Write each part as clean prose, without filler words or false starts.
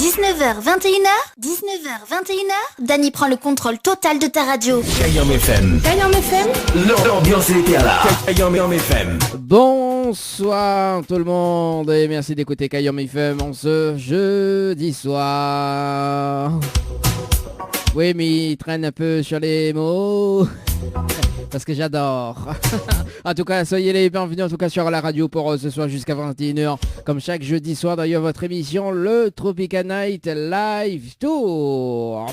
19h, 21h, 19h, 21h, Dany prend le contrôle total de ta radio. Kayam FM. Kayam FM. L'ambiance était là. Kayam FM. Bonsoir tout le monde et merci d'écouter Kayam FM en ce jeudi soir. Oui, mais il traîne un peu sur les mots parce que j'adore. En tout cas, soyez les bienvenus en tout cas sur la radio pour ce soir jusqu'à 21h. Comme chaque jeudi soir d'ailleurs, votre émission, le Tropical Night Live Tour.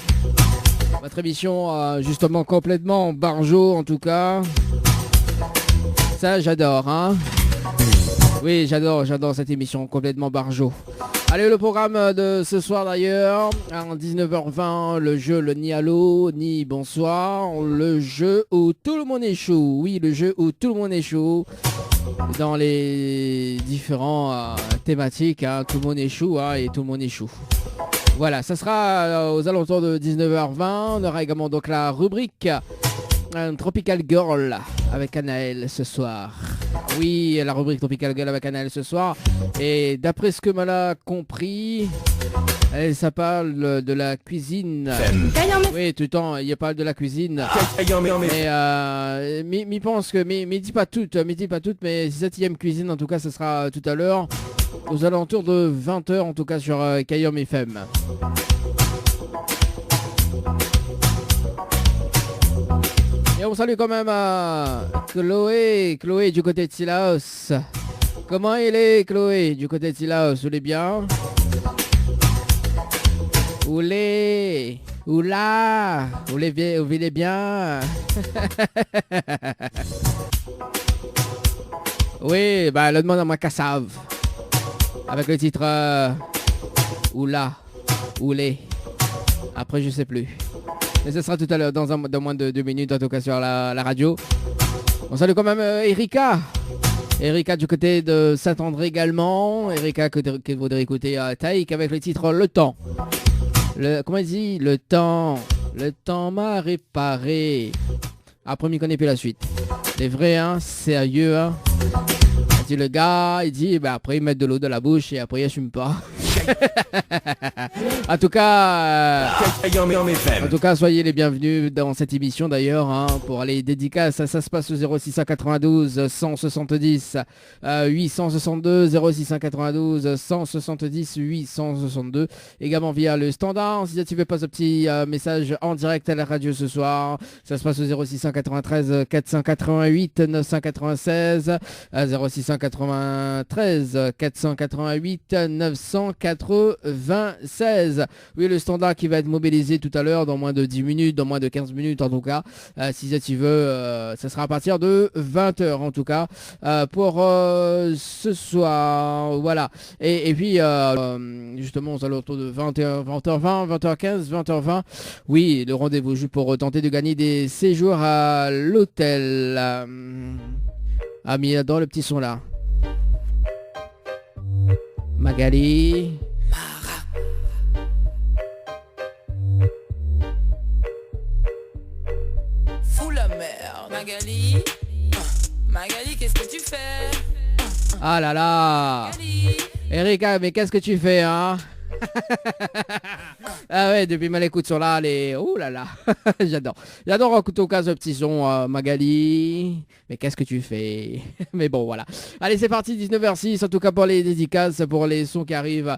Votre émission justement complètement barjo en tout cas. Ça j'adore hein. Oui, j'adore cette émission complètement barjo. Allez, le programme de ce soir d'ailleurs, à 19h20, le jeu le ni allô, ni bonsoir, le jeu où tout le monde échoue. Oui, le jeu où tout le monde échoue. Dans les différents thématiques, hein, tout le monde échoue hein, et tout le monde échoue. Voilà, ça sera aux alentours de 19h20. On aura également donc la rubrique Tropical Girl avec Anaël ce soir. Oui, la rubrique Tropical Girl avec Anaël ce soir. Et d'après ce que m'elle a compris, ça parle de la cuisine. Oui, tout le temps, il parle de la cuisine. Mais m'y pense que, mais dis pas toutes, mais 7ème cuisine, en tout cas, ce sera tout à l'heure, aux alentours de 20h, en tout cas, sur Kayam FM. Et on salue quand même Chloé du côté de Silaos. Comment il est Chloé du côté de Silaos? Vous allez bien? Oulé, oula, vous allez bien? Oui, bah le demande à ma cassave. Avec le titre Oula, Oulé. Après je sais plus. Mais ce sera tout à l'heure, dans moins de 2 minutes, en tout cas sur la radio. On salue quand même Erika. Erika du côté de Saint-André également. Erika que voudrait écouter Taïk avec le titre Le Temps. Comment il dit? Le temps m'a réparé. Après, on ne connaît plus la suite. Les vrais, hein, sérieux, hein. Il dit le gars, il dit, bah après, il met de l'eau dans la bouche et après, il assume pas. En tout cas, soyez les bienvenus dans cette émission d'ailleurs hein, pour les dédicaces. Ça se passe au 0692 170 862 0692 170 862. Également via le standard. Si tu veux pas ce petit message en direct à la radio ce soir, ça se passe au 0693 488 996 0693 488 996. 96. Oui, le standard qui va être mobilisé tout à l'heure dans moins de 10 minutes, dans moins de 15 minutes en tout cas. Si tu veux, ça sera à partir de 20h en tout cas pour ce soir. Voilà. Et puis, justement, aux alentours de 20h20, 20h15, 20h20. Oui, le rendez-vous juste pour tenter de gagner des séjours à l'hôtel. Ah, mais dans le petit son là. Magali. Fous la merde. Magali. Magali, qu'est-ce que tu fais? Ah là là. Magali. Erika, mais qu'est-ce que tu fais, hein? Ah ouais, depuis ma écoute sur là, les... Oh là là. J'adore en tout cas ce petit son Magali. Mais qu'est-ce que tu fais? Mais bon voilà. Allez c'est parti, 19h06 en tout cas pour les dédicaces, pour les sons qui arrivent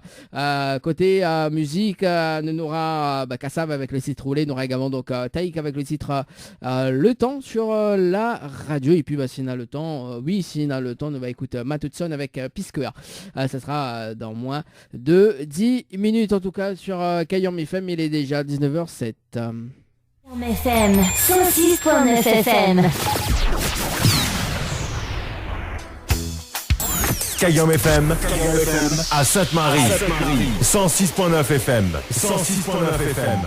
côté musique. Nous aura Kassav avec le titre Roulé, nous aura également donc Taïk avec le titre Le Temps sur la radio. Et puis s'il a le temps, s'il a le temps, nous va écouter Matutson avec Pisqueur. Ça sera dans moins de 10 minutes en tout cas sur Kayam FM. Il est déjà 19h07. Kayam FM 106.9 FM. Kayam FM à Sainte-Marie 106.9 FM 106.9 FM.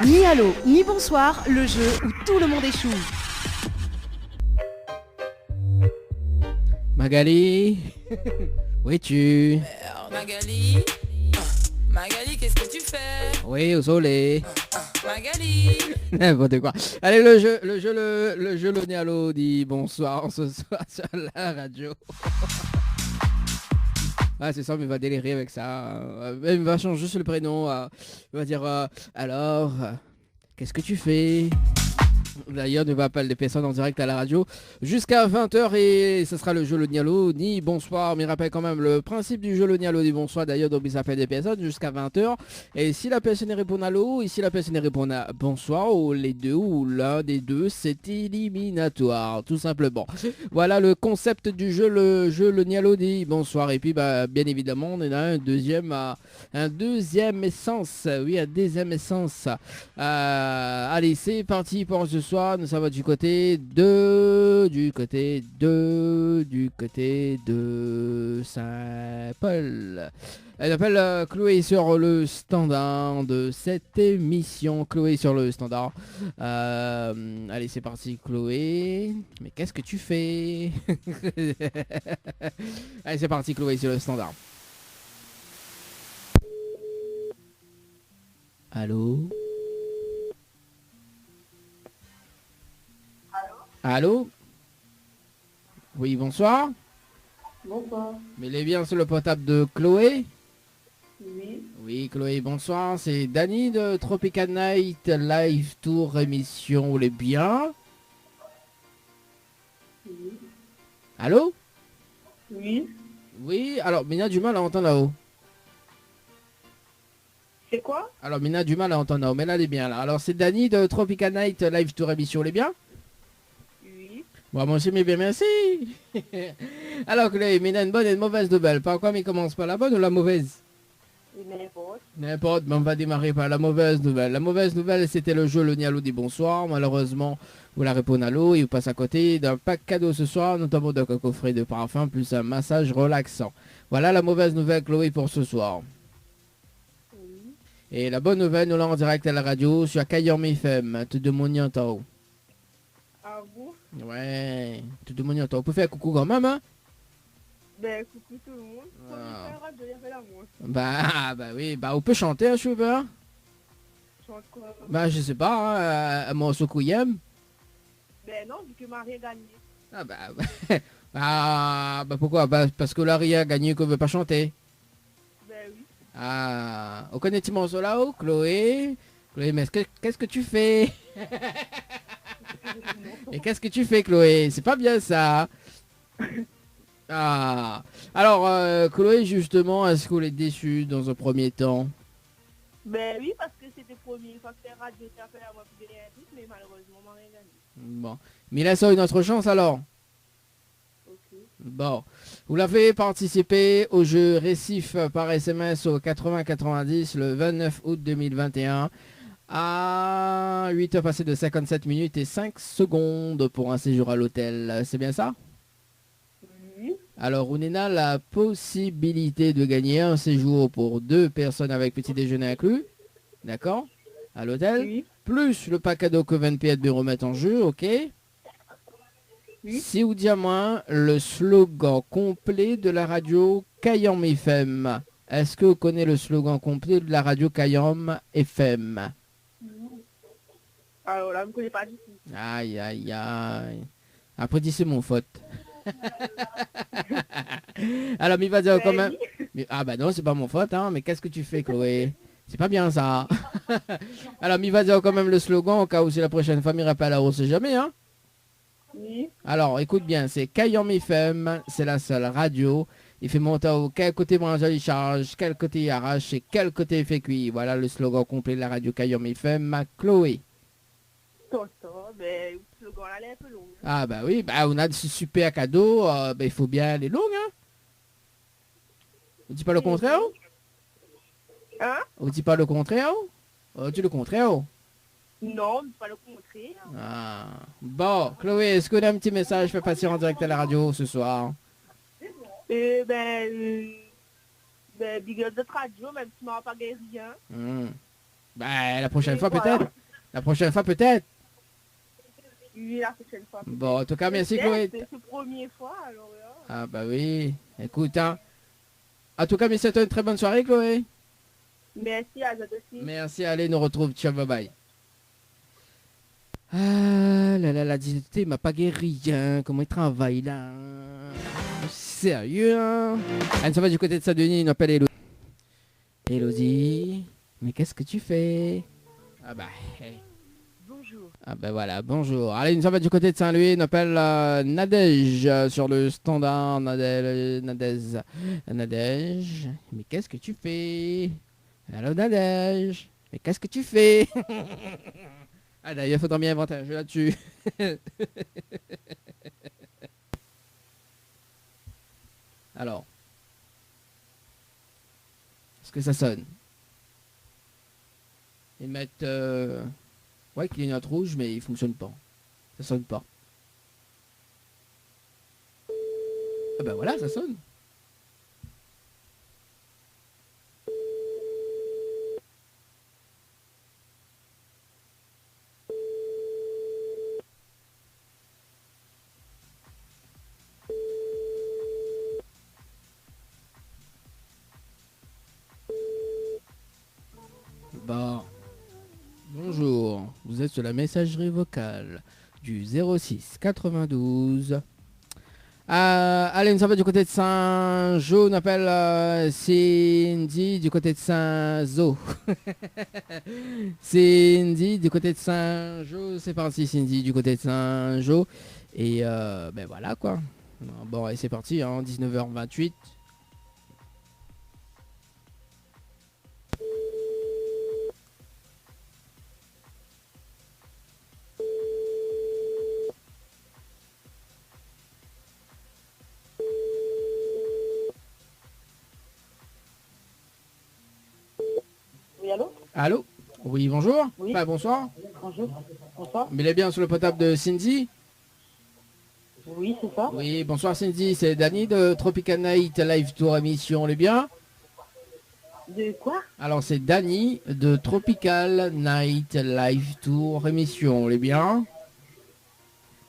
Ni allô, ni bonsoir, le jeu où tout le monde échoue. Magali. Où es-tu? Magali. Magali, qu'est-ce que tu fais? Oui, au soleil. Magali. N'importe quoi. Allez, le jeu, le Nialo dit bonsoir ce soir sur la radio. Ah, c'est ça, mais il va délirer avec ça. Il va changer juste le prénom. Il va dire alors, qu'est-ce que tu fais? D'ailleurs, ne va pas des personnes en direct à la radio jusqu'à 20h et ce sera le jeu le Nialo ni bonsoir. Mais rappelle quand même le principe du jeu le Nialo ni bonsoir. D'ailleurs, donc il s'appelle des personnes jusqu'à 20h. Et si la personne répond à l'eau, et si la personne répond à bonsoir, ou les deux, ou l'un des deux, c'est éliminatoire, tout simplement. Voilà le concept du jeu le Nialo ni bonsoir. Et puis, bah, bien évidemment, on en a un deuxième essence. Oui, un deuxième essence. Allez, c'est parti pour ce soir. Nous sommes du côté de Saint-Paul. Elle appelle Chloé sur le standard de cette émission. Chloé sur le standard. Allez, c'est parti, Chloé. Mais qu'est-ce que tu fais? Allez, c'est parti, Chloé sur le standard. Allô? Allô? Oui, bonsoir. Bonsoir. Mais il est bien sur le portable de Chloé? Oui. Oui, Chloé, bonsoir. C'est Dany de Tropical Night Live Tour émission. Vous les bien? Oui. Allô? Oui. Oui, alors, Mina a du mal à entendre là-haut. C'est quoi? Alors, Mina a du mal à entendre là-haut, mais là, elle est bien là. Alors, c'est Dany de Tropical Night Live Tour émission. Vous les bien? Oui. Bon, moi aussi, mais bien, merci. Alors, Chloé, Mina, une bonne et une mauvaise nouvelle. Par quoi, mais commence par la bonne ou la mauvaise? N'importe. N'importe, mais on va démarrer par la mauvaise nouvelle. La mauvaise nouvelle, c'était le jeu Le Nialo dit bonsoir. Malheureusement, vous la répondez à l'eau et vous passez à côté d'un pack cadeau ce soir, notamment d'un coffret de parfum plus un massage relaxant. Voilà la mauvaise nouvelle, Chloé, pour ce soir. Oui. Et la bonne nouvelle, nous l'avons en direct à la radio sur Kayom FM, tout de mon yantao. À vous? Ouais, tout de mon yantao. Vous pouvez faire coucou quand même, hein? Ben, coucou tout le monde. Ah. Premier frère de Yavel à moi. Bah oui, bah on peut chanter, hein, chauffeur? Chante quoi? Bah je sais pas, hein, un morceau Kouyem. Ben non, vu que Marie a gagné. Ah bah pourquoi? Bah, parce que Larry a gagné qu'on veut pas chanter. Ben oui. Ah, on connaît ce morceau là, oh, Chloé? Chloé, mais qu'est-ce que tu fais? Et qu'est-ce que tu fais, Chloé? C'est pas bien ça. Ah, alors Chloé, justement, est-ce que vous êtes déçue dans un premier temps? Ben oui, parce que c'était la première fois que la radio t'a appelé à moi pour gagner un truc, mais malheureusement, Marie a gagné. Bon, mais là, ça une autre chance alors. Ok. Bon, vous l'avez participé au jeu Récif par SMS au 80-90 le 29 août 2021 à 8h passées de 57 minutes et 5 secondes pour un séjour à l'hôtel. C'est bien ça? Oui. Alors, on a la possibilité de gagner un séjour pour 2 personnes avec petit déjeuner inclus. D'accord? À l'hôtel. Oui. Plus le pack cadeau que 20 pièces de remettre en jeu, ok? Oui. Si vous dites à moi le slogan complet de la radio Kayom FM. Est-ce que vous connaissez le slogan complet de la radio Kayom FM? Alors là, je ne connais pas du tout. Aïe, aïe, aïe. Après, dis c'est mon faute. Alors, mais il va dire quand même... Ah bah non, c'est pas mon faute, hein. Mais qu'est-ce que tu fais, Chloé? C'est pas bien ça. Alors, mais il va dire quand même le slogan au cas où c'est la prochaine fois, il rappelle à on sait jamais, hein. Oui. Alors, écoute bien, c'est Kayom FM, c'est la seule radio. Il fait monter au quel côté branche il charge, quel côté il arrache et quel côté il fait cuire. Voilà le slogan complet de la radio Kayom FM, Chloé. Tonton, ben, le slogan là, il est un peu long. Ah bah oui, bah on a de super cadeaux, bah, il faut bien les longues, hein. On dit pas le contraire? Hein? On dit pas le contraire? On dit le contraire? Non, mais pas le contraire. Ah. Bon, Chloé, est-ce qu'on a un petit message fait passer en direct à la radio ce soir? Ben, big up de radio, même si tu m'as pas gagné rien. Bah, la prochaine fois Voilà. peut-être. La prochaine fois peut-être. Oui, la prochaine fois. Bon, en tout cas, merci Peut-être, Chloé. c'est la première fois, alors là. Ah bah oui, écoute, hein. En tout cas, mais c'était une très bonne soirée, Chloé. Merci à vous aussi. Merci, allez, nous retrouve. Ciao, bye bye. Ah là là, la dignité m'a pas guéri, hein. Comment il travaille là? sérieux, hein. Allez, ça va du côté de Saint-Denis, il m'appelle Elodie. Elodie, mais qu'est-ce que tu fais? Ah bah, hey. Bonjour. Ah ben voilà, bonjour. Allez, nous sommes du côté de Saint-Louis, on appelle Nadège sur le standard. Nadège. Mais qu'est-ce que tu fais? Allô Nadège, mais qu'est-ce que tu fais? Ah d'ailleurs, il faudra bien inventer un jeu là-dessus. Alors, est-ce que ça sonne? Ils mettent... Ouais, clignote rouge, mais il fonctionne pas. Ça sonne pas. Ah bah voilà, ça sonne. Bon. Bonjour, vous êtes sur la messagerie vocale du 06 92. Allez, nous sommes du côté de Saint-Jo, on appelle Cindy du côté de Saint-Zo. Cindy du côté de Saint-Jo, c'est parti Cindy du côté de Saint-Jo. Et ben voilà quoi. Bon, et c'est parti, hein, 19h28. Oui, allô? Allô? Oui, bonjour. Oui. Enfin, bonsoir. Bonjour. Bonsoir. Mais il est bien sur le potable de Cindy? Oui, c'est ça. Oui, bonsoir Cindy, c'est Danny de Tropical Night Live Tour émission, on est bien? De quoi? Alors c'est Danny de Tropical Night Live Tour émission, on est bien?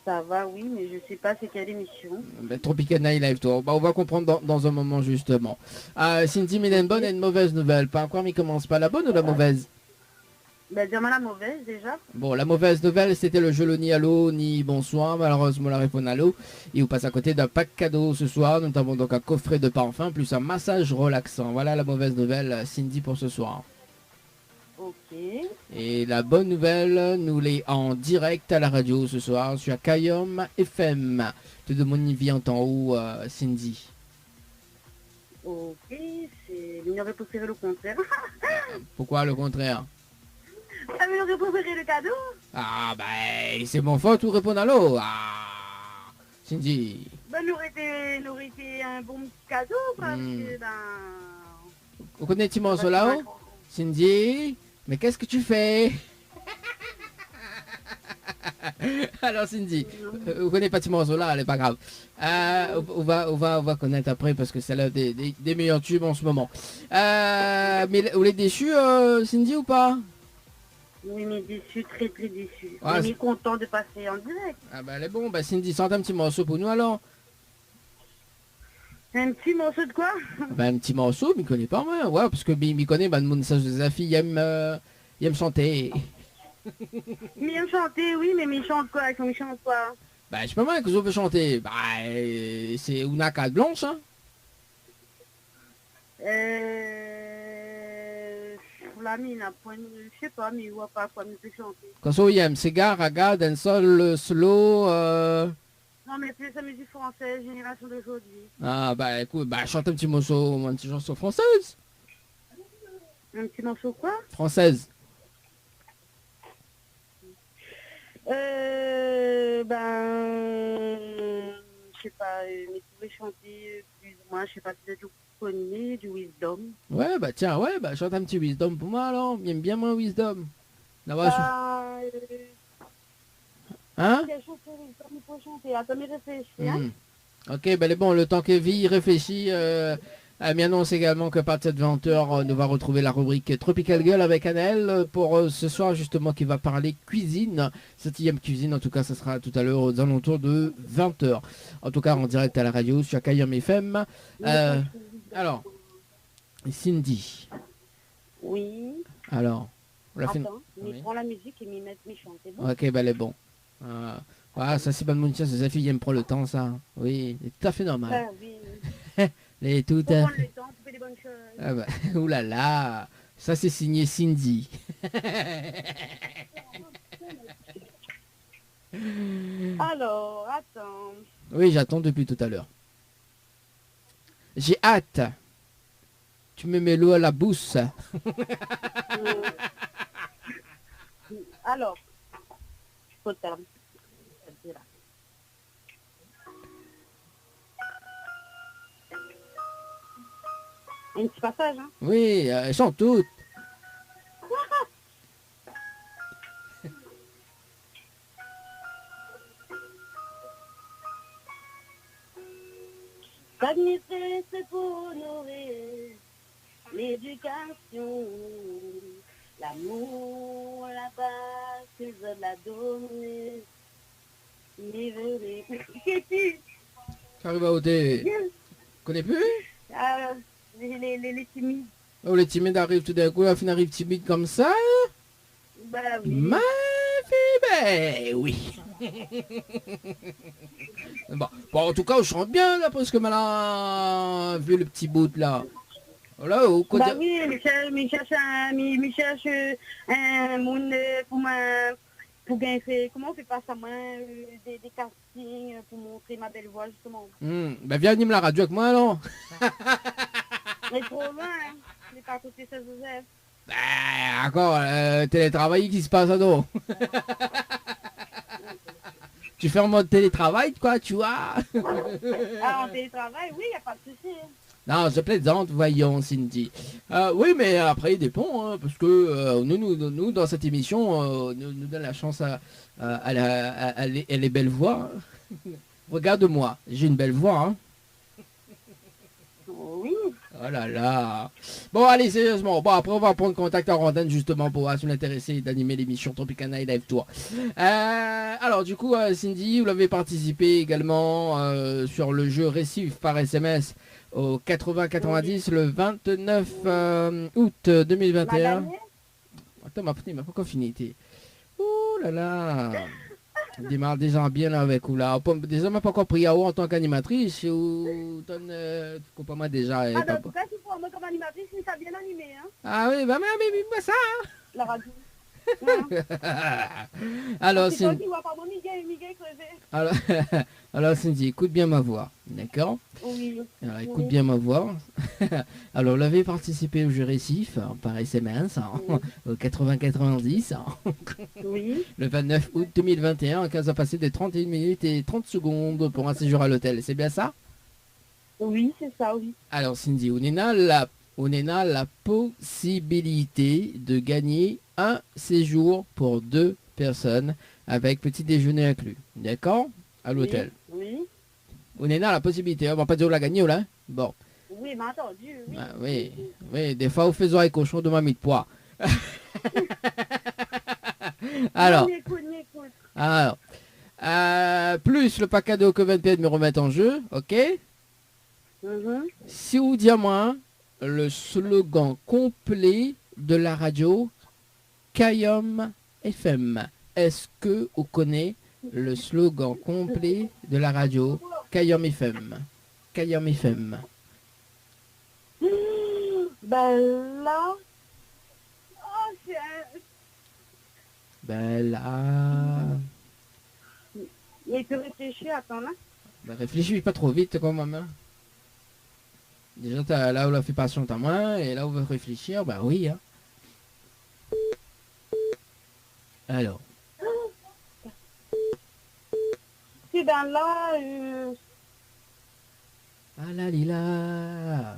Ça va, oui, mais je sais pas c'est quelle émission. Ben, Tropical Night Live Tour, on va comprendre dans un moment justement. Cindy, mais il y a une bonne et une mauvaise nouvelle, pas encore, mais commence pas la bonne ou la mauvaise? Ben, dis-moi la mauvaise, déjà. Bon, la mauvaise nouvelle, c'était le jeu le ni allô ni bonsoir. Malheureusement, la réponse allô. Il vous passe à côté d'un pack cadeau ce soir. Nous avons donc un coffret de parfum plus un massage relaxant. Voilà la mauvaise nouvelle, Cindy, pour ce soir. Ok. Et la bonne nouvelle, nous l'est en direct à la radio ce soir sur Kayom FM. Tout de mon vie en haut, Cindy. Ok, c'est... Il aurait préféré le contraire. Pourquoi le contraire? Ah, mais il aurait préféré le cadeau. Ah, ben, c'est mon faute ou répondre allô? Ah, Cindy. Ben, il aurait été un bon petit cadeau, parce que, ben... Vous connaissez Timon Solao? Cindy, mais qu'est-ce que tu fais? Alors Cindy, vous connaissez pas Timon Sola, elle est pas grave. On va connaître après parce que c'est l'un des meilleurs tubes en ce moment. Mais vous l'êtes déçu, Cindy, ou pas? Oui, mais déçu, très très déçu. Ouais, mais content de passer en direct. Ah bah elle est bon, bah Cindy, sort un petit morceau pour nous alors. Un petit morceau de quoi? Bah un petit morceau, mais il connaît pas moi. Ouais, parce que il connaît, bah mon message de sa fille, il aime chanter. Mais il aime chanter, oui, mais il chante quoi? Il chante quoi? Bah je sais pas moi, que je veux chanter. Bah c'est une carte blanche, hein. La mine a point, je sais pas, mais il voit pas quoi, mais il peut chanter. Quand ça, il aime, c'est raga, dancehall, slow. Non, mais c'est sa musique française, génération d'aujourd'hui. Ah bah écoute, bah chante un petit morceau, une petite chanson française. Un petit morceau quoi? Française. Je sais pas, mais tu pouvez chanter plus ou moins, je sais pas, peut-être vous connaissez du Wisdom. Ouais, bah tiens, ouais, bah chante un petit Wisdom pour moi alors. J'aime bien moi Wisdom. Là-bas, hein? Quelle chanson Wisdom il faut chanter? Attends, mais réfléchis, hein? Ok, ben bon, le temps que Vie réfléchit, elle m'annonce également qu'à partir de 20h, nous va retrouver la rubrique Tropical Girl avec Annelle pour ce soir justement qui va parler cuisine, 7e cuisine, en tout cas ça sera tout à l'heure aux alentours de 20h. En tout cas en direct à la radio sur Kayom FM. Alors, Cindy. Oui. Alors, on l'a fait... Attends, Oui. prends la musique et m'y mettre mes chants, c'est bon? Ok, ben elle est bon. Ah, ça c'est pas de mon chance, les filles aiment prendre le temps, ça. Oui, c'est tout à fait normal. Oui. Les tout Faut à prendre le temps pour faire des bonnes choses. Ah bah, oulala, ça c'est signé Cindy. Alors, attends. Oui, j'attends depuis tout à l'heure. J'ai hâte. Tu me mets l'eau à la bouche. Alors, faut terme. Un petit passage, hein. Oui, elles sont toutes. L'administrer, c'est pour nourrir l'éducation, l'amour, la base, c'est de la donner. Qu'est-ce J'arrive à ôter. que Connais plus? les timides. Oh, les timides arrivent tout d'un coup, la fin arrive timide comme ça. Bah oui. Ma fille, ben oui. Bon, en tout cas, je chante bien là, parce que maintenant, vu le petit bout là. Voilà, au côté. Bah oui, mais cherche un monde pour gagner, comment on fait pas ça, moi, des castings pour montrer ma belle voix, justement. Ben viens animer la radio avec moi alors. Mais trop loin, hein. Je n'ai pas côté Saint-Joseph. Ben, encore, télétravail qui se passe à dos. Tu fais en mode télétravail, quoi, tu vois. Ah, en télétravail, oui, il n'y a pas de souci. Non, je plaisante, voyons, Cindy. Oui, mais après, il dépend, hein, parce que nous, dans cette émission, nous donne la chance à les belles voix. Regarde-moi, j'ai une belle voix, hein. Oui. Oh là là. Bon, allez, sérieusement. Bon, après, on va prendre contact en randonne justement pour voir si on est intéressé d'animer l'émission Tropicana et Live Tour. Alors, du coup, Cindy, vous l'avez participé également sur le jeu Récif par SMS au 80-90 le 29 août 2021. Attends, ma petite, il m'a pas encore fini. Ouh là là. On démarre déjà bien là avec vous là. Déjà, m'a pas encore pris à vous en tant qu'animatrice. Ou tu comprends moi déjà. Ah, ben, en tout cas, tu prends moi comme animatrice, mais ça bien animé, hein. Ah oui, bah mais ça. La radio. Alors, C'est toi qui vois pas mon Miguel crevé. alors Cindy, écoute bien ma voix, d'accord? Oui. Alors écoute bien ma voix. Alors, vous avez participé au jeu Récif par SMS au 80-90 Oui. le 29 août 2021, quand ça a passé de 31 minutes et 30 secondes pour un séjour à l'hôtel. C'est bien ça? Oui, c'est ça, oui. Alors Cindy, on a la possibilité de gagner un séjour pour 2 personnes avec petit déjeuner inclus. D'accord? À l'hôtel. Oui. On a la possibilité. On va pas dire on l'a gagné, là. Bon. Oui, mais entendu, oui. Ah, oui. Oui, des fois, on fait avec cochon de mamie de poids. Alors. Alors. Plus le pack cadeau que 20 de me remettre en jeu. Ok? Si vous dites à moi le slogan complet de la radio Kayom FM. Est-ce que vous connaissez le slogan complet de la radio Kayom FM? Kayom FM. Ben là... Oh, c'est un... Ben là... Il peut réfléchir, attends là. Ben réfléchis pas trop vite quand même. Hein. Déjà, là où la fait patiente à moi, et là où on veut réfléchir, bah oui. Hein. Alors. C'est ben là... Ah là, lila.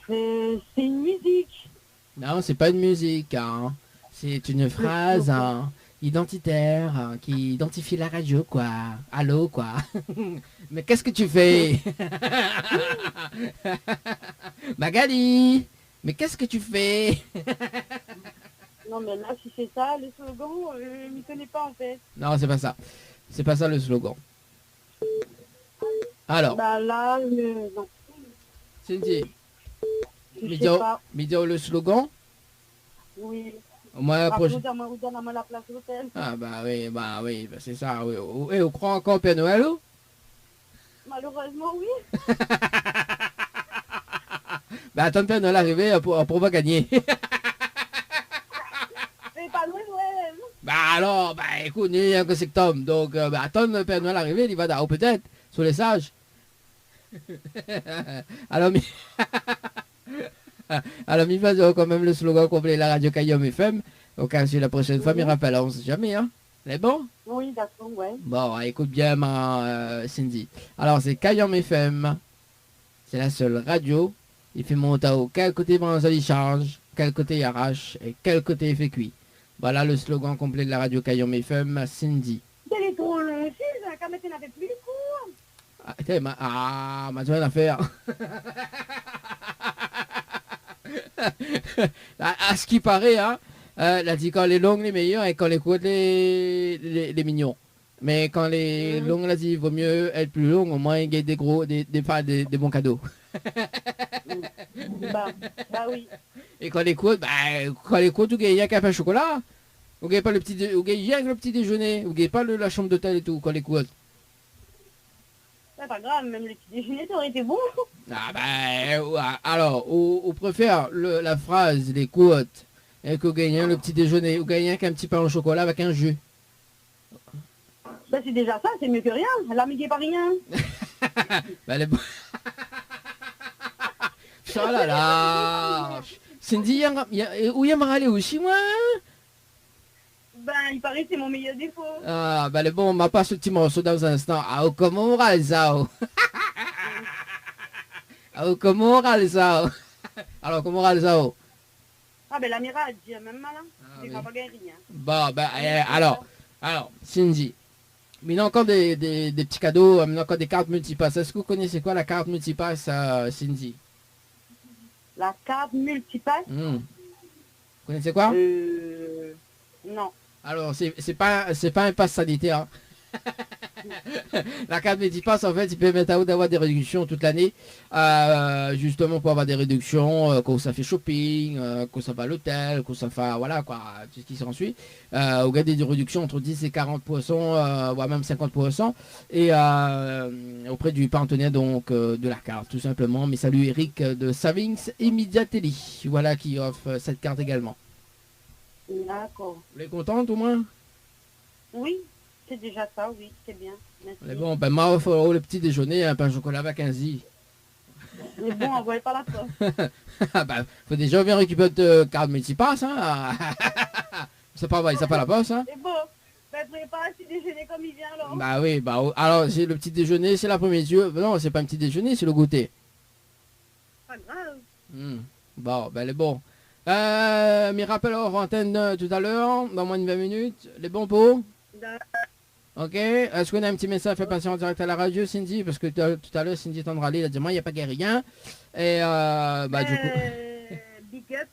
C'est une musique. Non, c'est pas une musique. Hein. C'est une phrase hein, identitaire hein, qui identifie la radio, quoi. Allô, quoi. Mais qu'est-ce que tu fais? Magali, mais qu'est-ce que tu fais? Non, mais là, si c'est ça, le slogan, je ne connais pas en fait. Non, c'est pas ça. C'est pas ça le slogan. Alors. Bah là, non. Cindy. Je sais pas. Média le slogan. Oui. Au moins la Après, prochaine. vous donne la place à l'hôtel. Ah oui, bah, c'est ça, oui. Et on croit encore au Père Noël, ou? Malheureusement, oui. Bah attends le Père Noël arriver pour pas gagner. Mais pas loin, Noël. Bah alors, bah écoute, il y a que septembre, donc bah, attends le Père Noël arriver, il va d'arrêt peut-être, sur les sages. alors, alors, il va quand même le slogan complet de la radio Kayom FM. Au cas où la prochaine fois, il rappelle, on sait jamais, hein. C'est bon? Oui, d'accord, ouais. Bon, écoute bien ma Cindy. Alors, c'est Kayom FM. C'est la seule radio. Il fait monter au quel côté il charge, quel côté il arrache et quel côté il fait cuit. Voilà le slogan complet de la radio Kayom FM, Cindy. Elle est trop long aussi, quand même, n'avait plus les cours. Ma toi l'affaire. à ce qui paraît, hein, elle a dit quand les longues les meilleures et quand les courtes les mignons. Mais quand les longues, elle a dit il vaut mieux être plus longue, au moins il gagne des bons cadeaux. Bah oui. Et quand les courtes, vous gagnez un café au chocolat. Vous gagnez pas le petit, vous gagnez le petit déjeuner, vous gagnez pas la chambre d'hôtel et tout, quand les courtes. C'est pas grave, même le petit déjeuner, ça aurait été bon. Ah alors, on préfère la phrase, les courtes, et que vous gagnez le petit déjeuner, vous gagnez qu'un petit pain au chocolat avec un jus. Bah c'est déjà ça, c'est mieux que rien. L'amitié pas rien. Bah les... Oh là là. Cindy, où y a aller aussi, moi? Ben, il paraît que c'est mon meilleur défaut. Ah, bah bon, on m'a pas ce petit morceau dans un instant. Ah, comment on râle ça? Ah, comment on râle ça? Alors, comment on râle ça? Ah ben l'amira a dit même malin. Oui. C'est pas gagné rien. Bon, bah, alors, Cindy, il y a encore des petits cadeaux, il y a encore des cartes multipass. Est-ce que vous connaissez quoi la carte multipass, Cindy? La carte multipass Vous connaissez quoi? Non. Alors, c'est pas un pass sanitaire. La carte Multipass, en fait, il permet à vous d'avoir des réductions toute l'année. Justement pour avoir des réductions quand ça fait shopping, quand ça va à l'hôtel, quand ça fait, voilà, quoi, tout ce qui s'ensuit. Vous gagnez des réductions entre 10 et 40%, voire même 50%. Et auprès du partenaire, donc, de la carte, tout simplement. Mais salut Eric de Savings et Mediatelli, voilà, qui offre cette carte également. D'accord. Vous êtes contente au moins? Oui, c'est déjà ça, oui, c'est bien. Merci. Mais bon, ben moi, il faut le petit déjeuner, un pain au chocolat avec un zi. Mais bon, envoyez pas la poste. Ben, faut déjà bien récupérer votre carte multipass, hein. C'est pas vrai, ça pas la poste, hein. C'est bon. Ben, prépare un petit déjeuner comme il vient, alors. Bah oui, bah alors c'est le petit déjeuner, c'est l'après-midi. Non, c'est pas un petit déjeuner, c'est le goûter. Pas grave. Bon, ben les bons. Mes rappels hors antenne tout à l'heure, dans moins de 20 minutes. Les bons pots. Ok. Est-ce qu'on a un petit message fait passer en direct à la radio, Cindy? Parce que tout à l'heure, Cindy est en râler, elle a dit moi, il n'y a pas rien. Et bah du coup. Big up,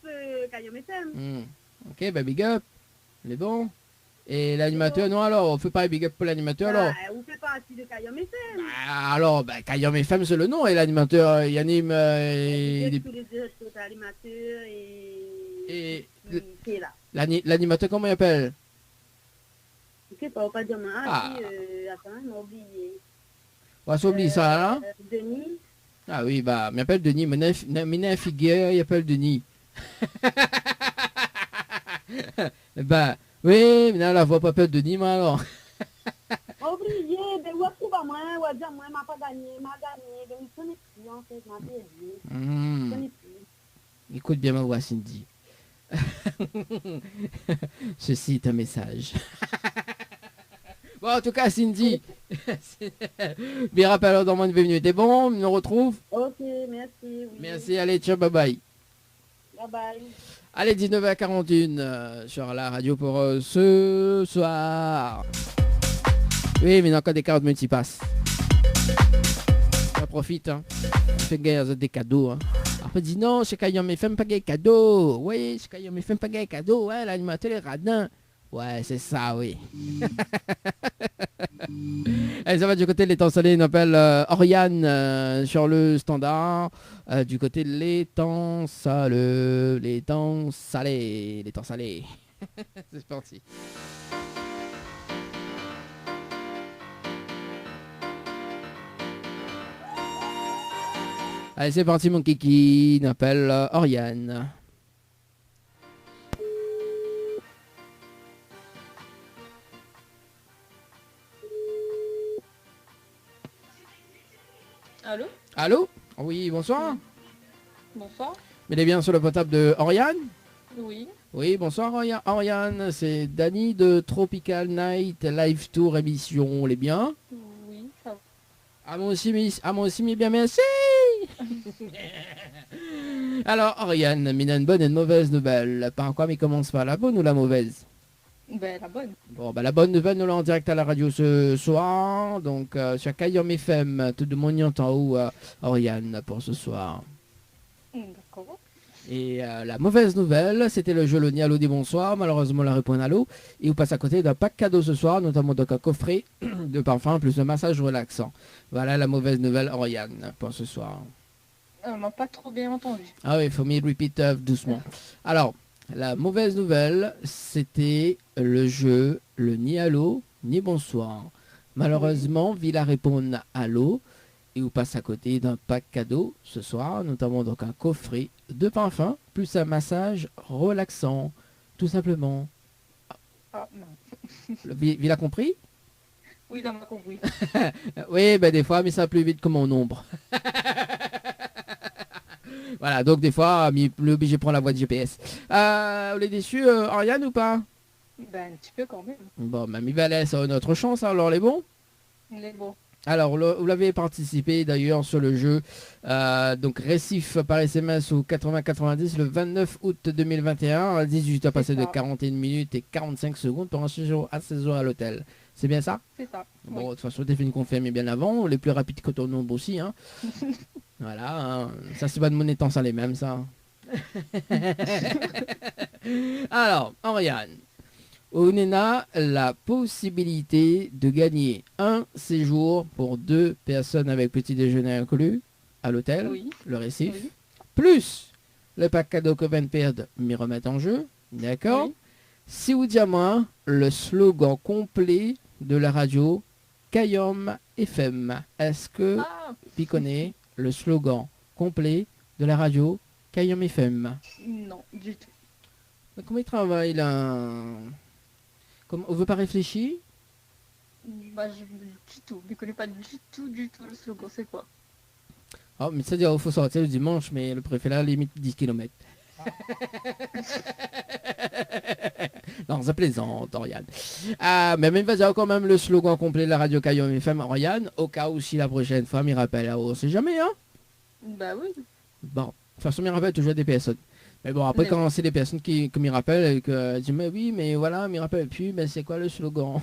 Kayom FM. Ok, bah big up. Les bons. Et l'animateur, non alors, on fait pas un big up pour l'animateur alors. On fait partie de Kayom FM. Alors, bah, Kayom FM c'est le nom et l'animateur il anime Tous les autres animateurs et qui est là. l'animateur comment il appelle? Je sais pas, on va pas dire moi. Ah. Attends, il m'a oublié. On va s'oublier ça là. Denis. Ah oui, bah, il appelle Denis, mais figure, il appelle Denis. Bah, oui, mais là, la voix pas appelle Denis, moi alors. Oublié, ben, ou trouve à moi, ou à dire moi, m'a pas gagné, m'a gagné. Ben, il connaît plus, en fait, m'a perdu. Il connaît plus. Écoute bien ma voix, Cindy. Ceci est un message. Bon, en tout cas, Cindy, bien rappelle dans moins de 20 minutes. T'es bon, on nous retrouve. Ok, merci. Oui. Merci, allez, ciao, bye bye. Bye bye. Allez, 19h41 sur la radio pour ce soir. Oui, mais il y a encore des cartes multipass. Ça profite, hein. On fait gagner des cadeaux, hein. Après, dit non, chez Kayom FM, pas gagner cadeau. Oui, chez Kayom FM, pas gagner cadeau. Ouais, l'animateur est radin. Ouais, c'est ça, oui. Allez, ça va du côté de l'étang salé, on appelle Oriane sur le standard. Du côté de l'étang salé, l'étang salé. C'est parti. Allez, c'est parti, mon kiki. Il m'appelle Oriane. Allô? Allô? Oui, bonsoir. Bonsoir. Il est bien sur le portable de Oriane? Oui. Oui, bonsoir Oriane. C'est Dany de Tropical Night Live Tour émission. Les bien? Oui, ça va. Ah, moi aussi, mais bien, merci. Alors, Oriane, il a une bonne et une mauvaise nouvelle. Par quoi, mais commence par la bonne ou la mauvaise? Ben, la bonne. Bon, bah, la bonne nouvelle, nous l'avons en direct à la radio ce soir. Donc, sur Kayom FM, tout le monde y entend où, Oriane, pour ce soir. D'accord. Et la mauvaise nouvelle, c'était le jeu Le Nialo des bonsoirs. Malheureusement, la réponse à l'eau. Et vous passe à côté d'un pack cadeau ce soir, notamment donc un coffret de parfum plus un massage relaxant. Voilà la mauvaise nouvelle, Oriane, pour ce soir. On m'a pas trop bien entendu. Ah oui, il faut me repeat doucement. Alors, la mauvaise nouvelle, c'était le jeu Le Ni Allô, ni Bonsoir. Malheureusement, Villa répond à l'eau. Et vous passe à côté d'un pack cadeau ce soir, notamment donc un coffret de parfum plus un massage relaxant, tout simplement. Ah, non. Villa compris? Oui, on m'a compris. Oui, ben des fois, mais ça va plus vite que mon ombre. Voilà, donc des fois, obligé de prendre la voie de GPS. On est déçu, Ariane, ou pas? Ben, un petit peu quand même. Bon, Mamie Valais, ça a notre chance, hein, alors les bons. Il est beau. Alors, vous l'avez participé d'ailleurs sur le jeu, donc récif par SMS au 80-90 le 29 août 2021, à 18 heures passées de 41 minutes et 45 secondes pour un séjour à 16 jours à l'hôtel. C'est bien ça? C'est ça. Bon, de Oui. toute façon, t'es fait une confirmée bien avant, les plus rapides que ton nombre aussi. Hein. Voilà, hein. Ça c'est pas de monnaie tant ça les mêmes, ça. Alors, Oriane. On a la possibilité de gagner un séjour pour 2 personnes avec petit déjeuner inclus à l'hôtel, Oui. le récif, Oui. plus le pack cadeau que Van perd mais remettre en jeu, d'accord? Oui. Si vous dites à moi le slogan complet de la radio Kayom FM, est-ce que Ah, tu connais le slogan complet de la radio Kayom FM? non, du tout. Comment il travaille là? On veut pas réfléchir? Bah, du tout. Je ne connais pas du tout le slogan. C'est quoi? Oh, mais c'est-à-dire qu'il faut sortir le dimanche, mais le préfet là, limite 10 km. Non, ça plaisante, Oriane. Mais même vas-y quand même le slogan complet de la radio Kayom FM, Oriane, au cas où si la prochaine fois, m'y rappelle, on sait jamais, hein? Bah oui. Bon, de toute façon, m'y rappelle toujours des personnes. Mais bon, après, Mais quand c'est des personnes qui m'y rappellent, et que disent, mais oui, mais voilà, m'y rappelle plus, mais c'est quoi le slogan?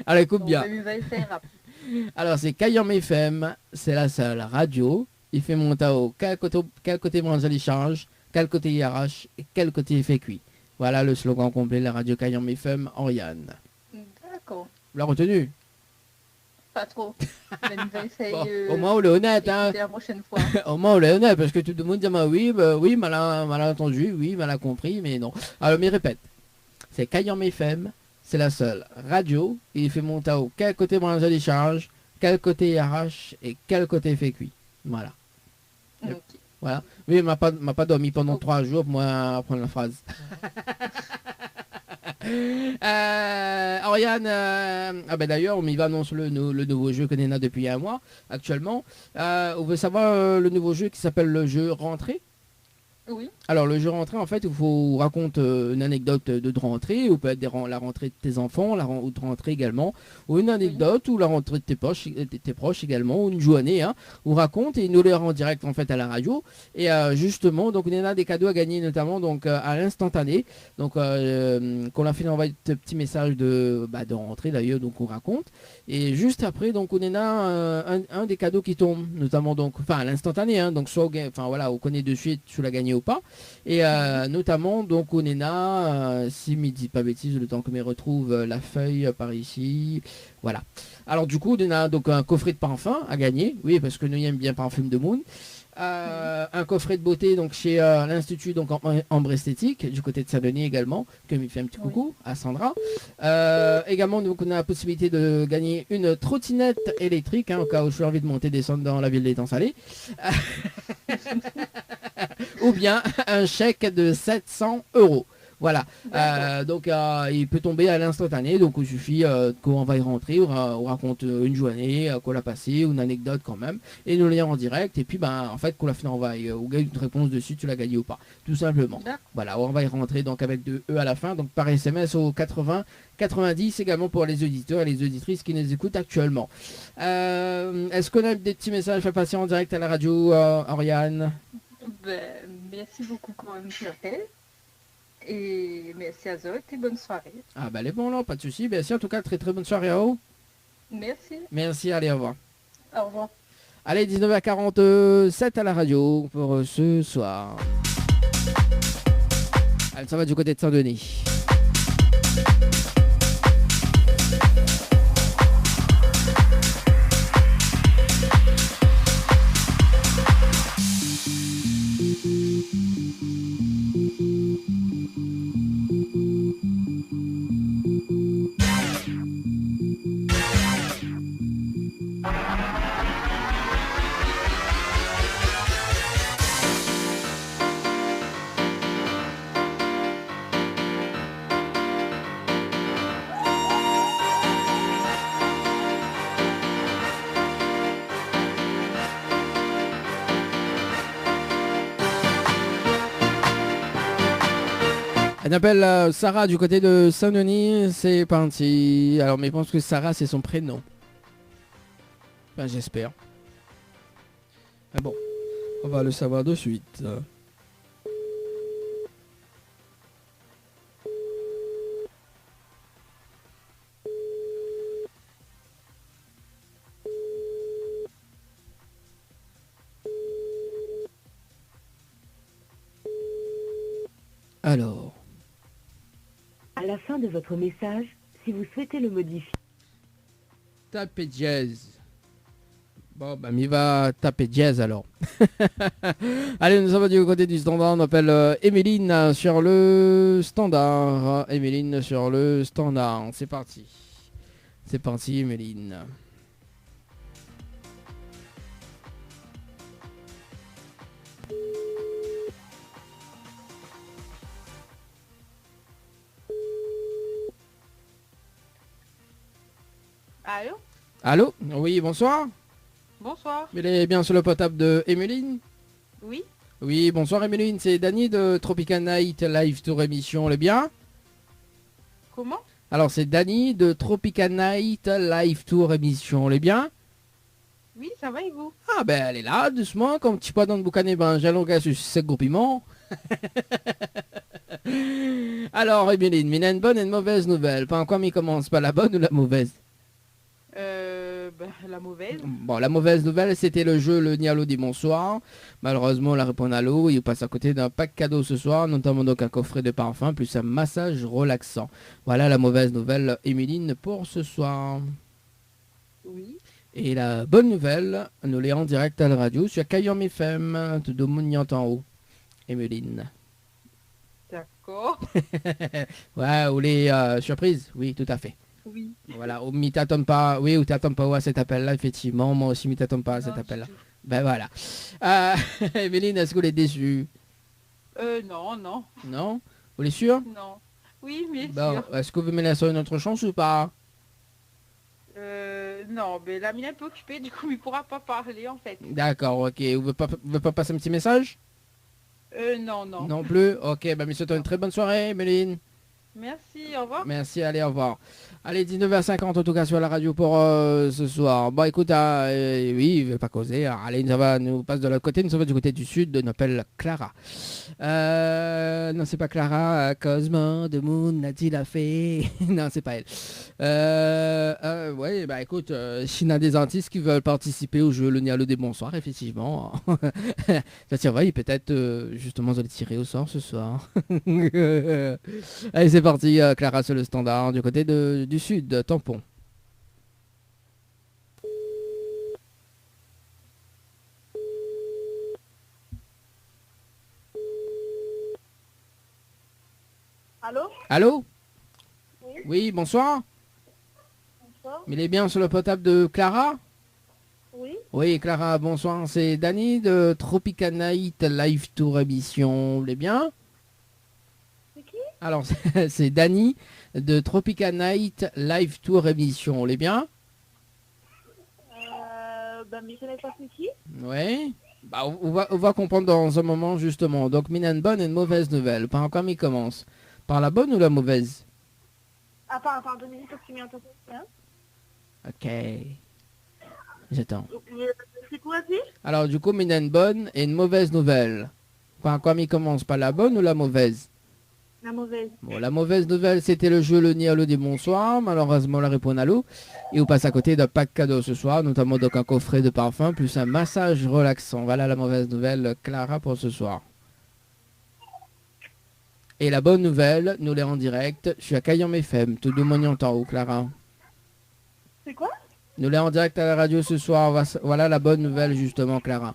Alors, écoute bien. Il va le faire après. Alors, c'est Kayom FM, c'est la seule radio. Il fait monter au quel côté Branzali change, quel côté il arrache et quel côté il fait cuit. Voilà le slogan complet de la radio Kayom FM, Oriane. D'accord. Vous l'avez retenu? Pas trop. Ben, il va essayer. Bon, au moins, on est honnête, hein. La prochaine fois. Au moins, on est honnête, parce que tout le monde dit, bah, oui, mal entendu, oui, mal compris, mais non. Alors, mais répète, c'est Kayom FM, c'est la seule radio, et il fait monter au quel côté Branzali change, quel côté il arrache et quel côté il fait cuit. Voilà. Ok. Voilà. Oui, il m'a pas dormi pendant 3 jours pour moi apprendre la phrase. Oriane, d'ailleurs, on y va annoncer le nouveau jeu que Nena depuis un mois actuellement. On veut savoir le nouveau jeu qui s'appelle le jeu Rentrée. Oui. Alors le jeu rentrée, en fait, il faut raconter une anecdote de rentrée, ou peut être la rentrée de tes enfants, ou de rentrée également, ou une anecdote, ou la rentrée de tes proches également, ou une journée, hein, on raconte et nous les rend en direct en fait à la radio. Et justement, donc on a des cadeaux à gagner, notamment donc à l'instantané. Donc qu'on a fait envoyer un petit message de rentrée d'ailleurs, donc on raconte. Et juste après, donc on a un des cadeaux qui tombe, notamment donc, enfin à l'instantané, hein, donc soit on connaît de suite si tu l'as gagné ou pas. Et notamment donc on a, si me dit pas bêtise, le temps que me retrouve la feuille par ici, voilà. Alors du coup on a donc un coffret de parfum à gagner, oui parce que nous aimons bien Parfum de Moon. un coffret de beauté donc chez l'Institut donc Ambre Esthétique du côté de Saint-Denis également, que me fait un petit coucou à Sandra. Également donc on a la possibilité de gagner une trottinette électrique au cas où je suis envie de monter et descendre dans la ville d'étang salé. Ou bien un chèque de 700 €. Voilà, donc il peut tomber à l'instantané, donc il suffit qu'on va y rentrer, on raconte une journée qu'on a passée, une anecdote quand même, et nous lire en direct, et puis en fait qu'on la finit, on va ou gagne une réponse dessus, tu l'as gagné ou pas, tout simplement. Voilà, on va y rentrer donc avec 2 E à la fin, donc par SMS au 80 90 également pour les auditeurs et les auditrices qui nous écoutent actuellement. Est-ce qu'on a des petits messages à passer en direct à la radio, Oriane? Merci beaucoup quand même, Pierre. Et merci à Zot et bonne soirée. Ah bah les bons là, pas de soucis. Merci en tout cas, très très bonne soirée à vous. Merci. Merci, allez, au revoir. Au revoir. Allez, 19h47 à la radio pour ce soir. Allez, ça va du côté de Saint-Denis. On appelle Sarah du côté de Saint-Denis, c'est parti. Alors, mais je pense que Sarah, c'est son prénom. Enfin, j'espère. Ah bon, on va le savoir de suite. Alors... À la fin de votre message, si vous souhaitez le modifier... Tapez dièse. Bon, bah, il va taper dièse alors. Allez, nous sommes du côté du standard. On appelle Emeline sur le standard. Emeline sur le standard. C'est parti. C'est parti, Emeline. Allô? Allô? Oui, bonsoir. Bonsoir. Il est bien sur le potable de Emeline? Oui. Oui, bonsoir Emeline, c'est Dany de Tropical Night Live Tour émission, le bien? Comment? Alors c'est Dany de Tropical Night Live Tour émission, le bien? Oui, ça va et vous? Ah ben elle est là, doucement, comme petit pois dans le boucané, ben j'allons gars sur ce gros piment. Alors Emeline, il y a une bonne et une mauvaise nouvelle. Pas encore, mais commence pas la bonne ou la mauvaise? La mauvaise. Bon, la mauvaise nouvelle, c'était le jeu Le Nialo dimanche soir. Malheureusement, la réponse à l'eau, il passe à côté d'un pack cadeau ce soir, notamment donc un coffret de parfum, plus un massage relaxant. Voilà la mauvaise nouvelle, Emeline, pour ce soir. Oui. Et la bonne nouvelle, nous l'est en direct à la radio sur Kayom FM, tout de Mouniant en haut. Emeline. D'accord. Ouais, ou les surprises, oui, tout à fait. Oui. Voilà, ou m'y t'attends pas, oui, ou t'attends pas à cet appel-là, effectivement. Moi aussi, m'y t'attends pas à cet appel-là. Ben voilà. Emeline, est-ce que vous êtes déçue? Non. Non? Vous êtes sûr? Non. Oui, mais Bon, sûr. est-ce que vous me laissez une autre chance ou pas? Non, mais la mine est un peu occupée, du coup, il pourra pas parler, en fait. D'accord, ok. Vous ne pouvez pas passer un petit message? Non. Non plus? Ok, bah, monsieur, une très bonne soirée, Emeline. Merci, au revoir. Merci, allez, au revoir. Allez, 19h50 en tout cas sur la radio pour ce soir. Bon, écoute, oui, il veut pas causer. Allez, ça va, nous passe de l'autre côté, nous sommes du côté du sud, on appelle Clara. Non, c'est pas Clara, Cosmo, de Moon, a-t-il a fait? Non, c'est pas elle. Ouais, bah écoute, s'il y en a des artistes qui veulent participer au jeu Le Nialo des Bonsoirs, effectivement. Ça tiens, ouais, peut-être justement, vous allez tirer au sort ce soir. Allez, c'est parti, Clara sur le standard, du côté du sud, Tampon. Allô? Allô? Oui. Oui, bonsoir. Bonsoir. Il est bien sur le portable de Clara? Oui. Oui, Clara, bonsoir. C'est Dany de Tropica Night Live Tour émission. Vous voulez bien? C'est qui? Alors, c'est Dany de Tropica Night Live Tour émission. Vous voulez bien? Mais je ne sais pas c'est qui. Oui. Bah, on va comprendre dans un moment, justement. Donc, une bonne et une mauvaise nouvelle. Par quoi il commence? Par la bonne ou la mauvaise? Attends, 2 minutes, parce que tu m'y entends pas. Hein? Ok. J'attends. C'est quoi, dit? Alors, du coup, une bonne et une mauvaise nouvelle. Par quoi il commence? Par la bonne ou la mauvaise? La mauvaise. Bon, la mauvaise nouvelle, c'était le jeu Le Nid à l'eau des bonsoirs. Malheureusement, la réponse à l'eau. Et on passe à côté d'un pack cadeau ce soir, notamment donc un coffret de parfum plus un massage relaxant. Voilà la mauvaise nouvelle, Clara, pour ce soir. Et la bonne nouvelle, nous l'est en direct. Je suis à Cayenne FM, tout de mon en haut, Clara. C'est quoi? Nous l'est en direct à la radio ce soir. Voilà la bonne nouvelle, justement, Clara.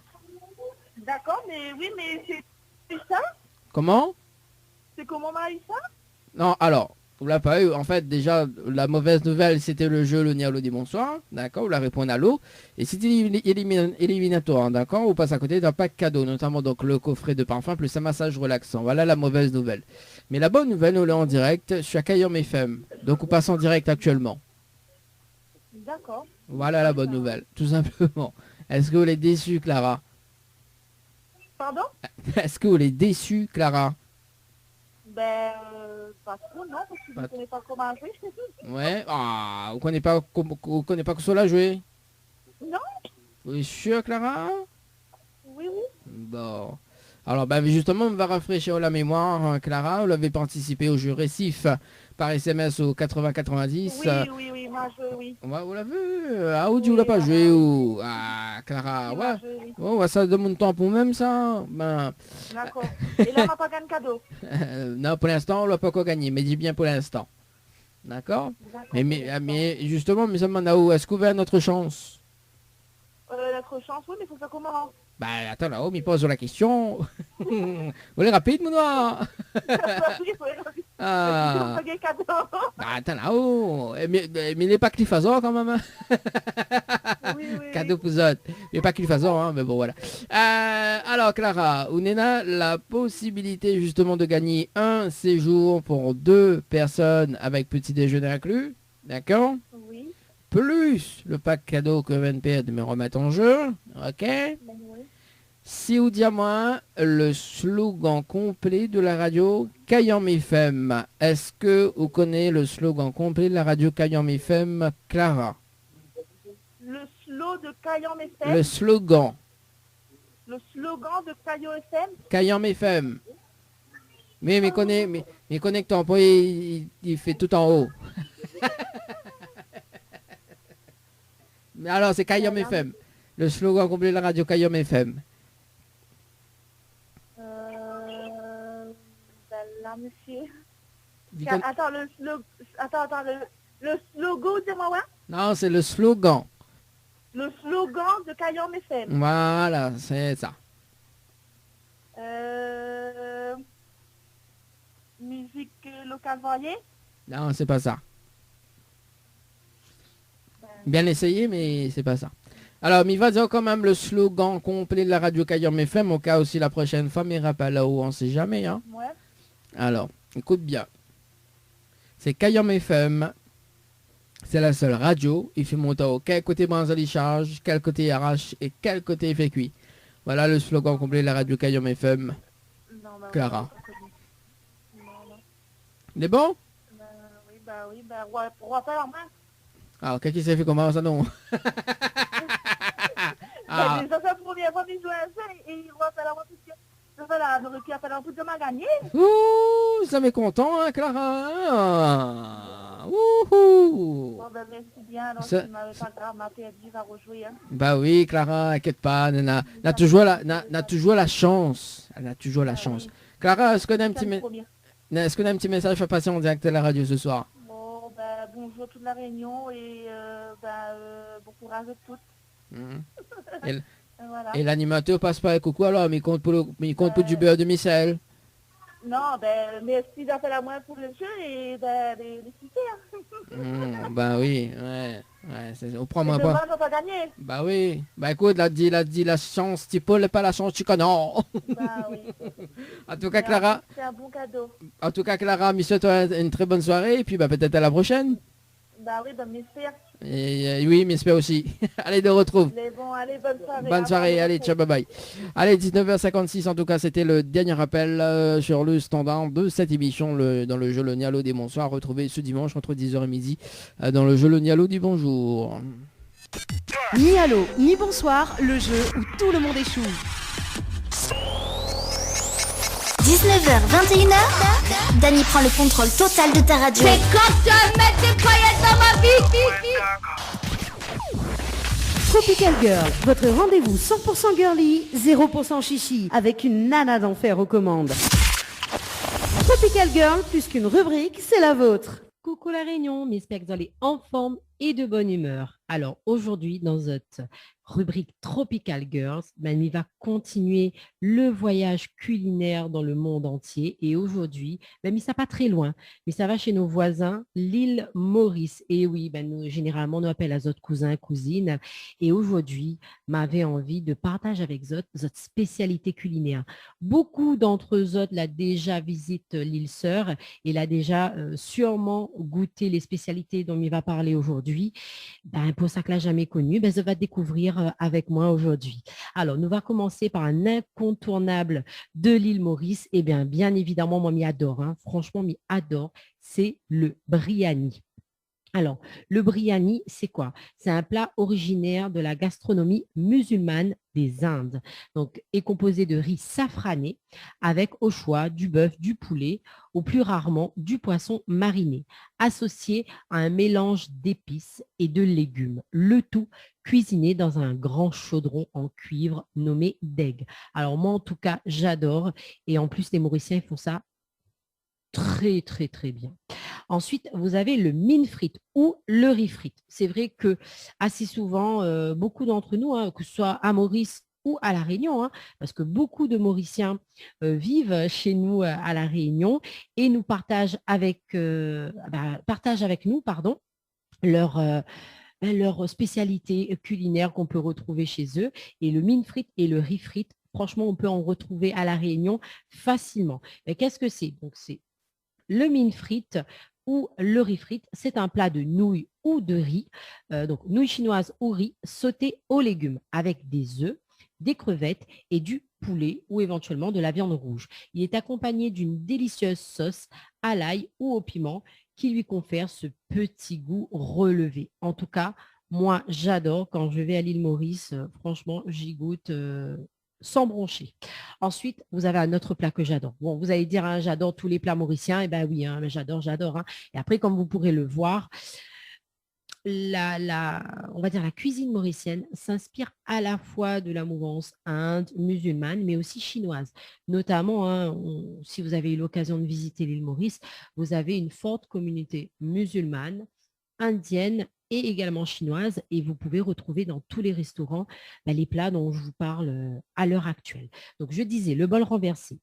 D'accord, mais oui, mais c'est ça? Comment? C'est comment on a eu ça? Non, alors, vous l'avez pas eu. En fait, déjà, la mauvaise nouvelle, c'était le jeu Le Nid à l'eau des bonsoirs. D'accord, vous la répondez à l'eau. Et c'était éliminatoire, d'accord. On passe à côté d'un pack cadeau, notamment donc le coffret de parfum plus un massage relaxant. Voilà la mauvaise nouvelle. Mais la bonne nouvelle, nous l'est en direct. Je suis à Cayenne FM. Donc, on passe en direct actuellement. D'accord. Voilà la bonne nouvelle, tout simplement. Est-ce que vous êtes déçue, Clara? Pardon? Est-ce que vous êtes déçue, Clara? Pas trop, non, parce que je ne Pas- connais pas comment jouer. Ouais. Ah, vous connaissez pas que cela jouer? Non? Vous êtes sûr, Clara? Oui, oui. Bon. Alors, ben, justement, on va rafraîchir la mémoire, hein, Clara. Vous l'avez participé au jeu récif par SMS au 80-90. Oui, moi je, oui. Ouais, vous l'avez vu? Ah, ou tu l'as pas joué ou... Ah, Clara, Oui, ouais. moi, je, oui. Oh, ouais, ça demande temps pour même, ça. Ben, D'accord. Et là, on n'a pas gagné cadeau. non, pour l'instant, on l'a pas encore gagné, mais dis bien pour l'instant. D'accord? D'accord. Mais justement, mais ça demande à où? Est-ce qu'on veut notre chance? Notre chance, oui, mais il faut faire comment? Bah, attends, là-haut, il pose la question. Vous voulez rapide, mon doigt? Ah. Pas gagné cadeau. Bah, attends, là-haut. Mais il n'est pas que les faisons, quand même. Hein. Oui. Cadeau pour autres. Il n'est pas que les faisons, hein, mais bon, voilà. Alors, Clara, on a la possibilité, justement, de gagner un séjour pour 2 personnes avec petit déjeuner inclus. D'accord? Oui. Plus le pack cadeau que VNP de me remettre en jeu. Ok? Oui. Si vous dites à moi le slogan complet de la radio Cayenne FM, est-ce que vous connaissez le slogan complet de la radio Cayenne FM, Clara? Le slow de Cayenne FM. Le slogan Le slogan de Cayenne FM. Cayenne FM. Mais connais que ton employé, il fait tout en haut. Mais alors, c'est Cayenne FM. Le slogan complet de la radio Cayenne FM. Là, monsieur. Vous conna- Attends, le slogan, dis-moi, ouais. Non, c'est le slogan. Le slogan de Cayenne FM. Voilà, c'est ça. Musique locale variée. Non, c'est pas ça. Bien essayé, mais c'est pas ça. Alors, il va dire quand même le slogan complet de la radio Cayenne FM, au cas aussi la prochaine fois, mais rappelle là-haut, on sait jamais. Hein. Ouais. Alors, écoute bien. C'est Cayenne FM. C'est la seule radio. Il fait monter au quel côté branche charge, quel côté arrache et quel côté fait cuit. Voilà le slogan complet de la radio Cayenne FM. Non, Clara. Non. Il est bon? Oui, pour rappeler en main. Alors, qu'est-ce qui s'est fait comment ça, non? Ah. Ça fait la première fois qu'il joue à ça et il rappelle en main parce que ça fait la nourriture, il appelle en plus de ma gagné. Ouh, ça m'est content, hein, Clara. Wouhou. Bon, ben, merci bien. Alors, Ça- si m'avait pas grave, ma PFG va rejouer. Hein. Bah oui, Clara, inquiète pas, n'a toujours la chance. Elle a toujours la chance. Oui. Clara, est-ce qu'on a un C'est petit, le premier. est-ce qu'on a un petit message à passer en direct à la radio ce soir? Bon, ben, bonjour toute la réunion et bon courage à toutes. Mhm. Voilà. Et l'animateur passe pas un coucou alors, mais il compte pour du beurre de micelle. Non, ben, merci d'avoir fait la main pour le jeu et de super. Bah oui, ouais. On prend C'est ma dommage, pas. on n'a pas gagné. Bah oui. Bah écoute, dit la chance, tu peux, pas la chance, tu connais. Bah oui. En tout cas, Mais Clara. c'est un bon cadeau. En tout cas, Clara, monsieur, toi, une très bonne soirée. Et puis, bah, peut-être à la prochaine. Bah oui, bah m'espère. Et oui, j'espère aussi. Allez, de retrouve. Mais bon, allez, bonne soirée. Bonne soirée, allez, ciao, bye bye. Allez, 19h56, en tout cas, c'était le dernier appel sur le standard de cette émission dans le jeu Le Nialo des Bonsoirs, retrouvé ce dimanche entre 10h et midi dans le jeu Le Nialo du Bonjour. Ni allô, ni bonsoir, le jeu où tout le monde échoue. 19h, 21h, Dany prend le contrôle total de ta radio. C'est quand tu vas mettre des paillettes dans ma vie. Tropical Girl, votre rendez-vous 100% girly, 0% chichi, avec une nana d'enfer aux commandes. Tropical Girl, plus qu'une rubrique, c'est la vôtre. Coucou la Réunion, j'espère que vous allez en forme et de bonne humeur. Alors aujourd'hui, dans notre rubrique Tropical Girls, il va continuer le voyage culinaire dans le monde entier. Et aujourd'hui, mais ça pas très loin, mais ça va chez nos voisins, l'île Maurice. Et oui, nous, généralement, on appelle à notre cousin, cousine. Et aujourd'hui, m'avait envie de partager avec notre spécialité culinaire. Beaucoup d'entre eux l'a déjà visité l'île Sœur et l'a déjà sûrement goûté les spécialités dont il va parler aujourd'hui. Pour ça que l'a jamais connu, ça va découvrir avec moi aujourd'hui. Alors, nous va commencer par un incontournable de l'île Maurice. Et bien évidemment, moi, m'y adore. Franchement, m'y adore. C'est le biryani. Alors, le biryani, c'est quoi? C'est un plat originaire de la gastronomie musulmane des Indes. Donc, est composé de riz safrané avec au choix du bœuf, du poulet ou plus rarement du poisson mariné, associé à un mélange d'épices et de légumes. Le tout cuisiné dans un grand chaudron en cuivre nommé deg. Alors, moi, en tout cas, j'adore. Et en plus, les Mauriciens font ça très, très, très bien. Ensuite, vous avez le mine frite ou le riz frite. C'est vrai que assez souvent, beaucoup d'entre nous, que ce soit à Maurice ou à La Réunion, parce que beaucoup de Mauriciens vivent chez nous à La Réunion et nous partagent avec nous leur spécialité culinaire qu'on peut retrouver chez eux. Et le mine frite et le riz frite, franchement, on peut en retrouver à La Réunion facilement. Mais qu'est-ce que c'est? Donc, c'est le mine frite ou le riz frite, c'est un plat de nouilles ou de riz, donc nouilles chinoises ou riz sauté aux légumes avec des œufs, des crevettes et du poulet ou éventuellement de la viande rouge. Il est accompagné d'une délicieuse sauce à l'ail ou au piment qui lui confère ce petit goût relevé. En tout cas, moi, j'adore. Quand je vais à l'île Maurice, franchement, j'y goûte sans broncher. Ensuite, vous avez un autre plat que j'adore. Bon, vous allez dire, j'adore tous les plats mauriciens. Eh bien oui, mais j'adore. Et après, comme vous pourrez le voir, on va dire la cuisine mauricienne s'inspire à la fois de la mouvance inde, musulmane, mais aussi chinoise. Notamment, si vous avez eu l'occasion de visiter l'île Maurice, vous avez une forte communauté musulmane, indienne et également chinoise, et vous pouvez retrouver dans tous les restaurants les plats dont je vous parle à l'heure actuelle. Donc, je disais, le bol renversé.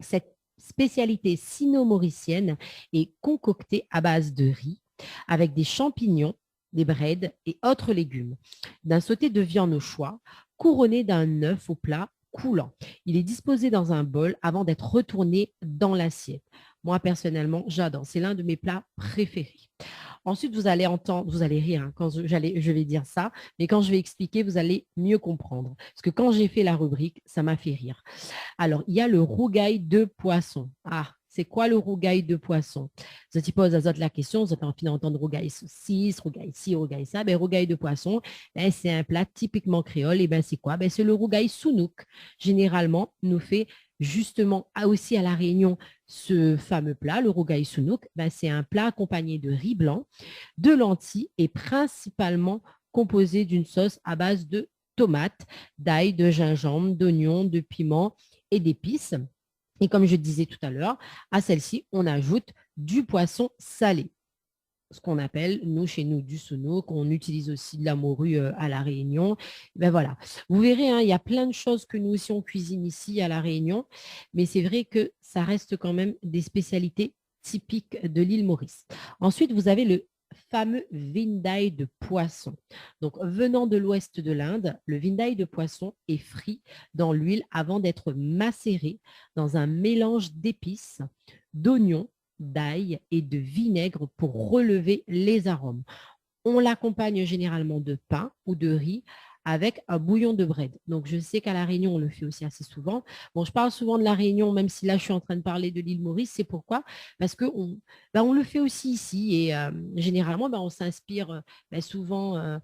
Cette spécialité sino-mauricienne est concoctée à base de riz avec des champignons, des breads et autres légumes, d'un sauté de viande au choix, couronné d'un œuf au plat coulant. Il est disposé dans un bol avant d'être retourné dans l'assiette. Moi, personnellement, j'adore. C'est l'un de mes plats préférés. Ensuite, vous allez entendre, vous allez rire quand je vais dire ça, mais quand je vais expliquer, vous allez mieux comprendre. Parce que quand j'ai fait la rubrique, ça m'a fait rire. Alors, il y a le rougail de poisson. Ah, c'est quoi le rougail de poisson? Je te pose la question, vous avez envie d'entendre rougail saucisse, rougail ci, rougail ça. Rougail de poisson, c'est un plat typiquement créole. Et c'est quoi? C'est le rougail sounouk. Généralement, nous fait justement aussi à La Réunion ce fameux plat, le rougail sounouk. C'est un plat accompagné de riz blanc, de lentilles et principalement composé d'une sauce à base de tomates, d'ail, de gingembre, d'oignons, de piment et d'épices. Et comme je disais tout à l'heure, à celle-ci, on ajoute du poisson salé. ce qu'on appelle, nous, chez nous, du sono, qu'on utilise aussi de la morue à La Réunion. Ben voilà. Vous verrez, hein, il y a plein de choses que nous aussi, on cuisine ici à La Réunion, mais c'est vrai que ça reste quand même des spécialités typiques de l'île Maurice. Ensuite, vous avez le fameux vindai de poisson. Donc, venant de l'ouest de l'Inde, le vindai de poisson est frit dans l'huile avant d'être macéré dans un mélange d'épices, d'oignons, d'ail et de vinaigre pour relever les arômes. On l'accompagne généralement de pain ou de riz avec un bouillon de bread. Donc, je sais qu'à La Réunion, on le fait aussi assez souvent. Bon, je parle souvent de La Réunion, même si là, je suis en train de parler de l'île Maurice. C'est pourquoi? Parce qu'on on le fait aussi ici. Et généralement, on s'inspire souvent,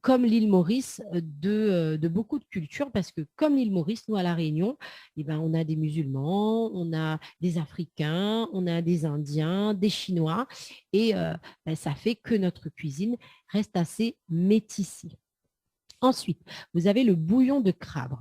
comme l'île Maurice, de beaucoup de cultures. Parce que comme l'île Maurice, nous, à La Réunion, on a des musulmans, on a des Africains, on a des Indiens, des Chinois. Et ça fait que notre cuisine reste assez métissée. Ensuite, vous avez le bouillon de crabe.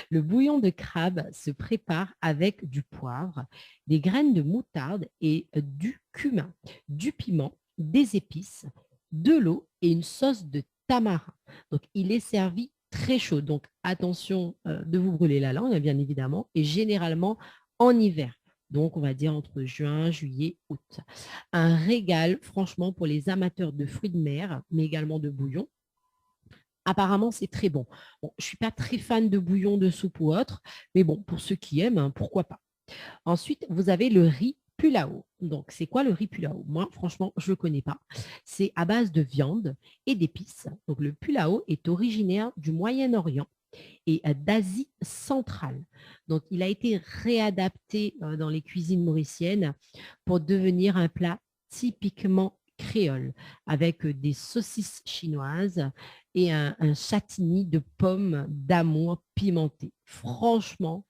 Le bouillon de crabe se prépare avec du poivre, des graines de moutarde et du cumin, du piment, des épices, de l'eau et une sauce de tamarin. Donc, il est servi très chaud. Donc, attention de vous brûler la langue, bien évidemment, et généralement en hiver. Donc, on va dire entre juin, juillet, août. Un régal, franchement, pour les amateurs de fruits de mer, mais également de bouillon. Apparemment, c'est très bon. Bon, je ne suis pas très fan de bouillon, de soupe ou autre, mais bon, pour ceux qui aiment, hein, pourquoi pas. Ensuite, vous avez le riz pulao. Donc, c'est quoi le riz pulao? Moi, franchement, je ne le connais pas. C'est à base de viande et d'épices. Donc, le pulao est originaire du Moyen-Orient et d'Asie centrale. Donc, il a été réadapté dans les cuisines mauriciennes pour devenir un plat typiquement créole, avec des saucisses chinoises et un châtigny de pommes d'amour pimentées. Franchement,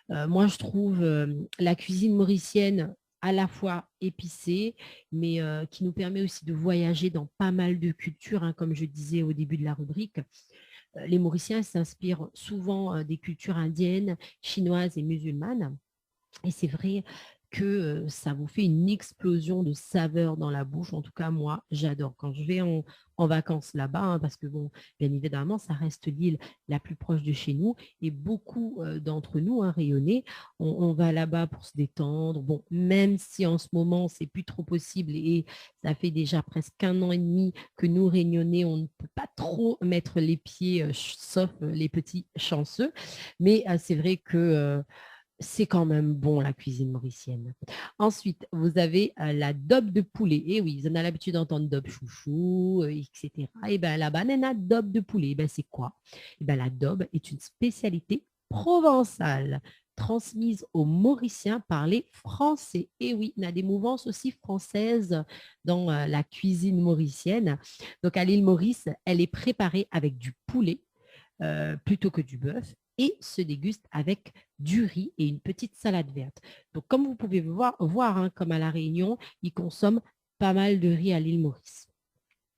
moi, je trouve la cuisine mauricienne à la fois épicée, mais qui nous permet aussi de voyager dans pas mal de cultures, hein, comme je disais au début de la rubrique. Les Mauriciens s'inspirent souvent des cultures indiennes, chinoises et musulmanes. Et c'est vrai que ça vous fait une explosion de saveurs dans la bouche. En tout cas, moi, j'adore. Quand je vais en vacances là-bas, hein, parce que, bon, bien évidemment, ça reste l'île la plus proche de chez nous. Et beaucoup d'entre nous, hein, rayonnés, on va là-bas pour se détendre. Bon, même si en ce moment, c'est plus trop possible et ça fait déjà presque 1 an et demi que nous, Réunionnais, on ne peut pas trop mettre les pieds, sauf les petits chanceux. Mais c'est vrai que c'est quand même bon, la cuisine mauricienne. Ensuite, vous avez la daube de poulet. Et oui, vous en avez l'habitude d'entendre daube chouchou, etc. Et bien là-bas, on a daube de poulet. Et bien, c'est quoi? Et bien, la daube est une spécialité provençale transmise aux Mauriciens par les Français. Et oui, on a des mouvances aussi françaises dans la cuisine mauricienne. Donc, à l'île Maurice, elle est préparée avec du poulet plutôt que du bœuf et se déguste avec du riz et une petite salade verte. Donc, comme vous pouvez voir hein, comme à La Réunion, ils consomment pas mal de riz à l'île Maurice.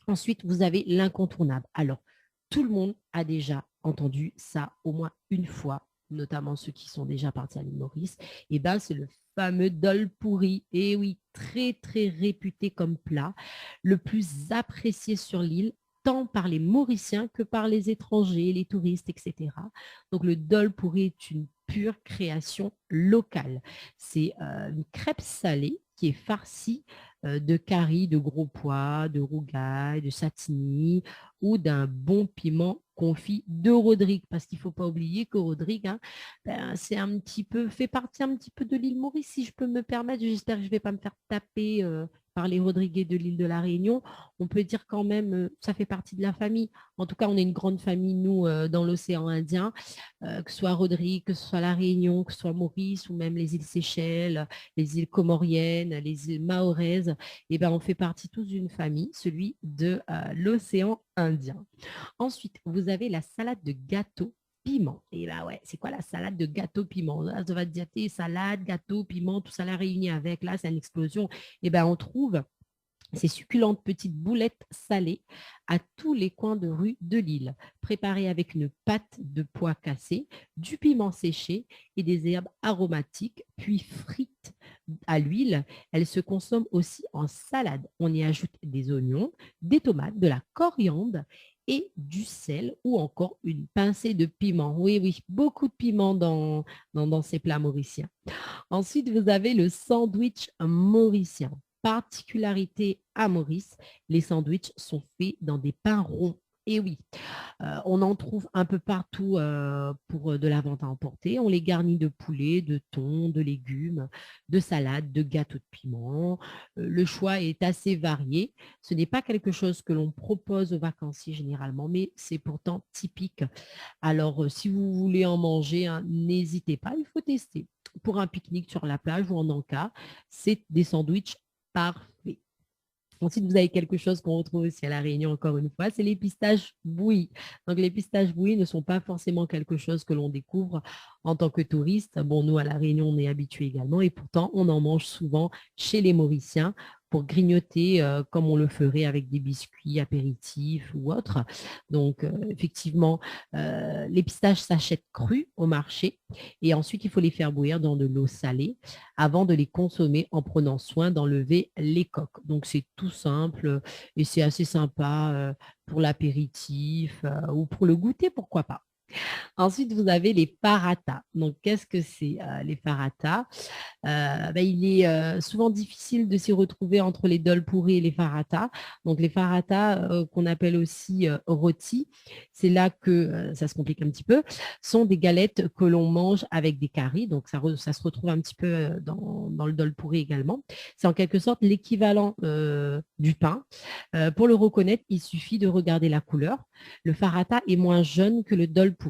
Ensuite, vous avez l'incontournable. Alors, tout le monde a déjà entendu ça au moins une fois, notamment ceux qui sont déjà partis à l'île Maurice. Et bien, c'est le fameux dol pourri. Et oui, très, très réputé comme plat, le plus apprécié sur l'île, tant par les Mauriciens que par les étrangers, les touristes, etc. Donc, le dol pourri est une pure création locale. C'est une crêpe salée qui est farcie de curry, de gros pois, de rougail, de satini ou d'un bon piment confit de Rodrigue. Parce qu'il ne faut pas oublier que Rodrigue, hein, c'est un petit peu, fait partie un petit peu de l'île Maurice, si je peux me permettre. J'espère que je ne vais pas me faire taper par les Rodriguais de l'île de la Réunion. On peut dire quand même, ça fait partie de la famille. En tout cas, on est une grande famille, nous, dans l'océan Indien, que ce soit Rodrigue, que ce soit la Réunion, que ce soit Maurice ou même les îles Seychelles, les îles Comoriennes, les îles Mahoraises. Eh bien, on fait partie tous d'une famille, celui de l'océan Indien. Ensuite, vous avez la salade de gâteau piment. Et là, ouais, c'est quoi la salade de gâteau piment? Là, ça va te dire, salade, gâteau, piment, tout ça là réuni avec. Là, c'est une explosion. Et bien, on trouve ces succulentes petites boulettes salées à tous les coins de rue de l'île, préparées avec une pâte de pois cassés, du piment séché et des herbes aromatiques, puis frites à l'huile, elle se consomme aussi en salade. On y ajoute des oignons, des tomates, de la coriandre et du sel ou encore une pincée de piment. Oui, oui, beaucoup de piment dans ces plats mauriciens. Ensuite, vous avez le sandwich mauricien. Particularité à Maurice, les sandwichs sont faits dans des pains ronds. Et oui, on en trouve un peu partout pour de la vente à emporter. On les garnit de poulet, de thon, de légumes, de salades, de gâteaux de piment. Le choix est assez varié. Ce n'est pas quelque chose que l'on propose aux vacanciers généralement, mais c'est pourtant typique. Alors, si vous voulez en manger, hein, n'hésitez pas, il faut tester. Pour un pique-nique sur la plage ou en encas, c'est des sandwichs parfaits. Ensuite, vous avez quelque chose qu'on retrouve aussi à La Réunion, encore une fois, c'est les pistaches bouillies. Donc, les pistaches bouillies ne sont pas forcément quelque chose que l'on découvre en tant que touriste. Bon, nous, à La Réunion, on est habitués également et pourtant, on en mange souvent chez les Mauriciens pour grignoter comme on le ferait avec des biscuits apéritifs ou autres. Donc, effectivement, les pistaches s'achètent crus au marché et ensuite, il faut les faire bouillir dans de l'eau salée avant de les consommer en prenant soin d'enlever les coques. Donc, c'est tout simple et c'est assez sympa pour l'apéritif ou pour le goûter, pourquoi pas. Ensuite, vous avez les paratas. Donc, qu'est-ce que c'est les paratas? Il est souvent difficile de s'y retrouver entre les dolpuri et les faratas. Donc, les faratas, qu'on appelle aussi rôtis, c'est là que ça se complique un petit peu, sont des galettes que l'on mange avec des caries. Donc, ça se retrouve un petit peu dans le dolpuri également. C'est en quelque sorte l'équivalent du pain. Pour le reconnaître, il suffit de regarder la couleur. Le farata est moins jaune que le dolpuri.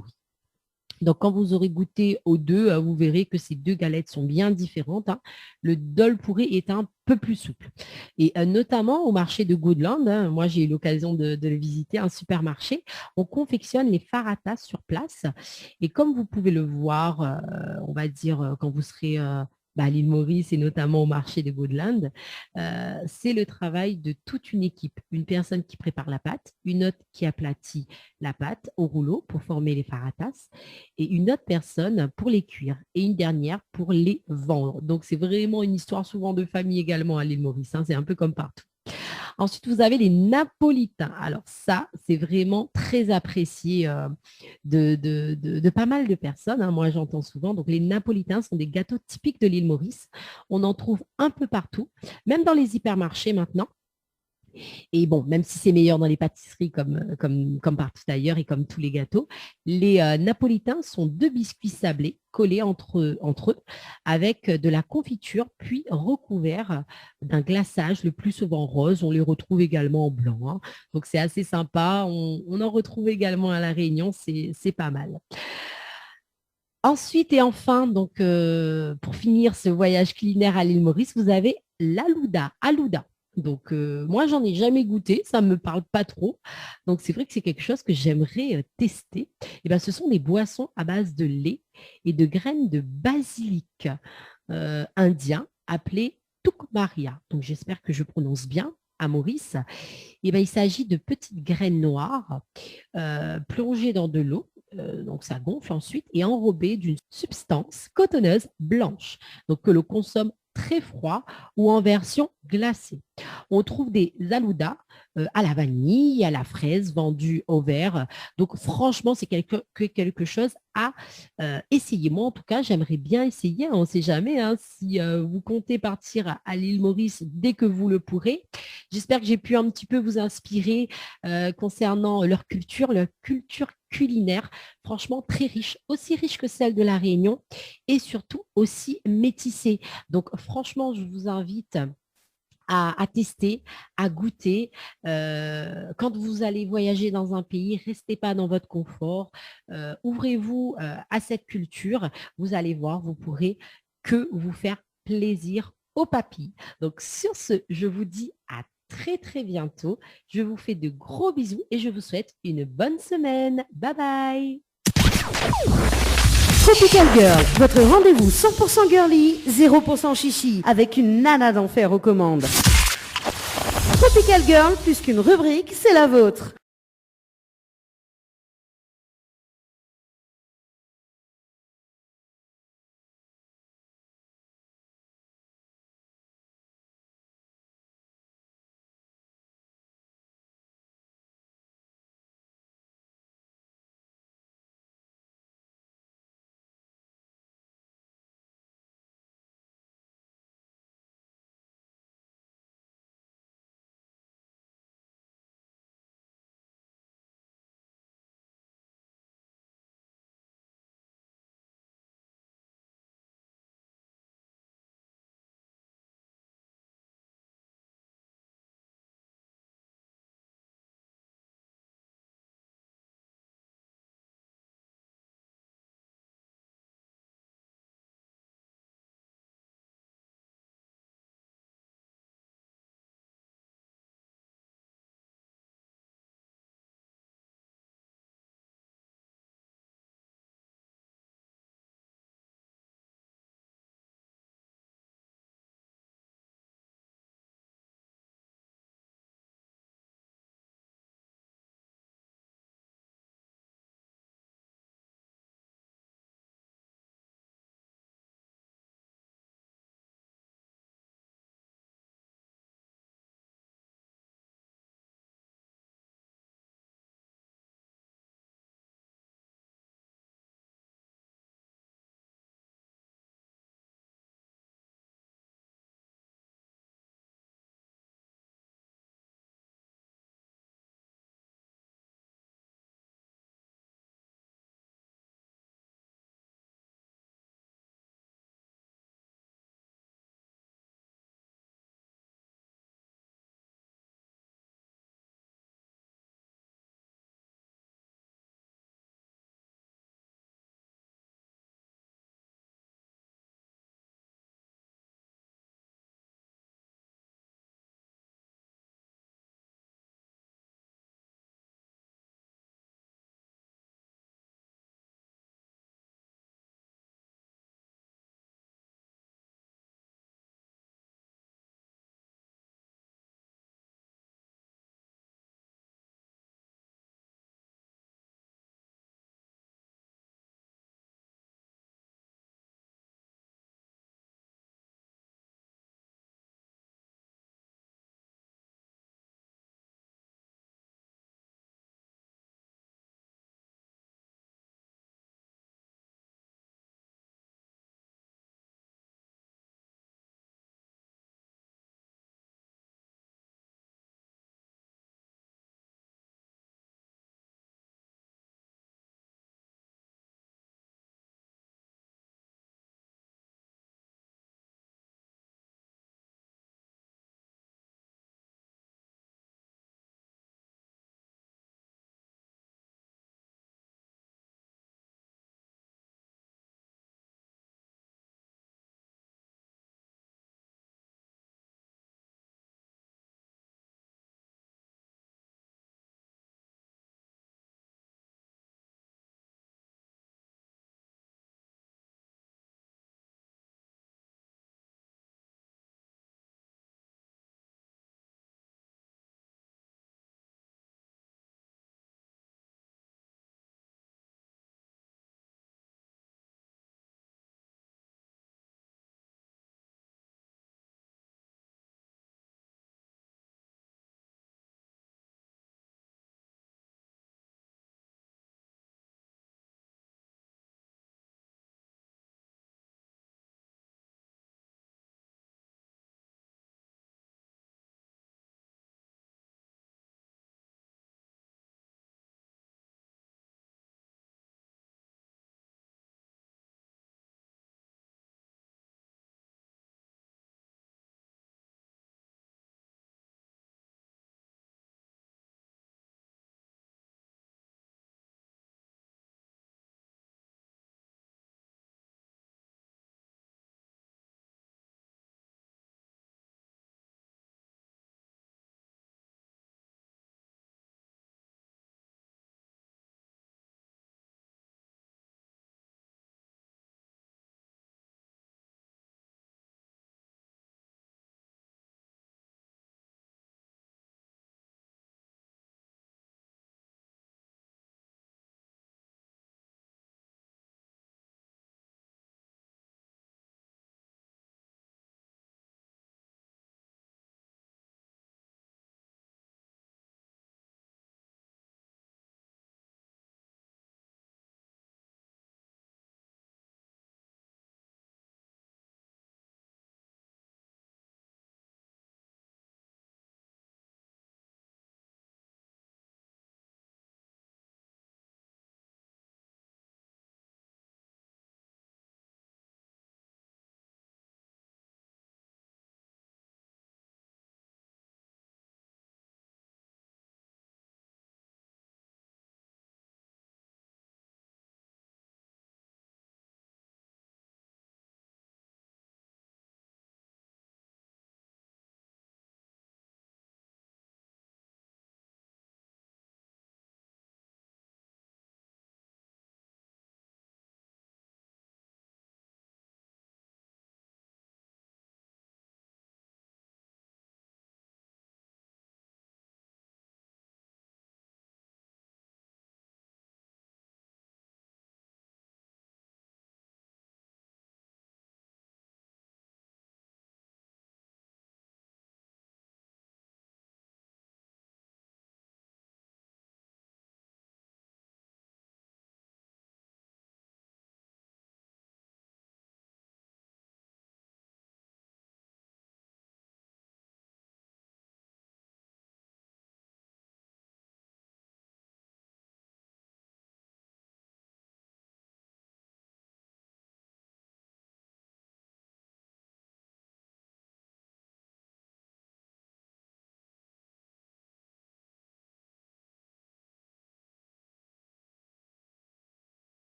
Donc, quand vous aurez goûté aux deux, vous verrez que ces deux galettes sont bien différentes. Hein. Le dolpuri est un peu plus souple. Et notamment au marché de Goodland, moi j'ai eu l'occasion de le visiter, un supermarché, on confectionne les faratas sur place. Et comme vous pouvez le voir, on va dire quand vous serez à l'île Maurice et notamment au marché de Goodland, c'est le travail de toute une équipe. Une personne qui prépare la pâte, une autre qui aplatit la pâte au rouleau pour former les faratas et une autre personne pour les cuire et une dernière pour les vendre. Donc, c'est vraiment une histoire souvent de famille également à l'île Maurice. Hein, c'est un peu comme partout. Ensuite, vous avez les napolitains. Alors ça, c'est vraiment très apprécié de pas mal de personnes. Hein. Moi, j'entends souvent. Donc, les napolitains sont des gâteaux typiques de l'île Maurice. On en trouve un peu partout, même dans les hypermarchés maintenant. Et bon, même si c'est meilleur dans les pâtisseries comme partout ailleurs et comme tous les gâteaux, les napolitains sont deux biscuits sablés collés entre eux avec de la confiture, puis recouverts d'un glaçage, le plus souvent rose. On les retrouve également en blanc. Hein. Donc, c'est assez sympa. On en retrouve également à La Réunion. C'est pas mal. Ensuite et enfin, donc, pour finir ce voyage culinaire à l'île Maurice, vous avez l'alouda. Donc, moi, j'en ai jamais goûté, ça ne me parle pas trop. Donc, c'est vrai que c'est quelque chose que j'aimerais tester. Et ben, ce sont des boissons à base de lait et de graines de basilic indien appelées tukmaria. Donc, j'espère que je prononce bien à Maurice. Et ben, il s'agit de petites graines noires plongées dans de l'eau. Donc, ça gonfle ensuite et enrobées d'une substance cotonneuse blanche. Donc, que l'on consomme très froid ou en version glacée. On trouve des aloudas à la vanille, à la fraise, vendus au verre. Donc, franchement, c'est quelque chose à essayer. Moi, en tout cas, j'aimerais bien essayer. On ne sait jamais si vous comptez partir à l'île Maurice dès que vous le pourrez. J'espère que j'ai pu un petit peu vous inspirer concernant leur culture culinaire, franchement très riche, aussi riche que celle de La Réunion et surtout aussi métissée. Donc, franchement, je vous invite à tester, à goûter. Quand vous allez voyager dans un pays, restez pas dans votre confort. Ouvrez-vous à cette culture. Vous allez voir, vous pourrez que vous faire plaisir aux papilles. Donc, sur ce, je vous dis à très très bientôt. Je vous fais de gros bisous et je vous souhaite une bonne semaine. Bye bye. Tropical Girl, votre rendez-vous 100% girly, 0% chichi, avec une nana d'enfer aux commandes. Tropical Girl, plus qu'une rubrique, c'est la vôtre.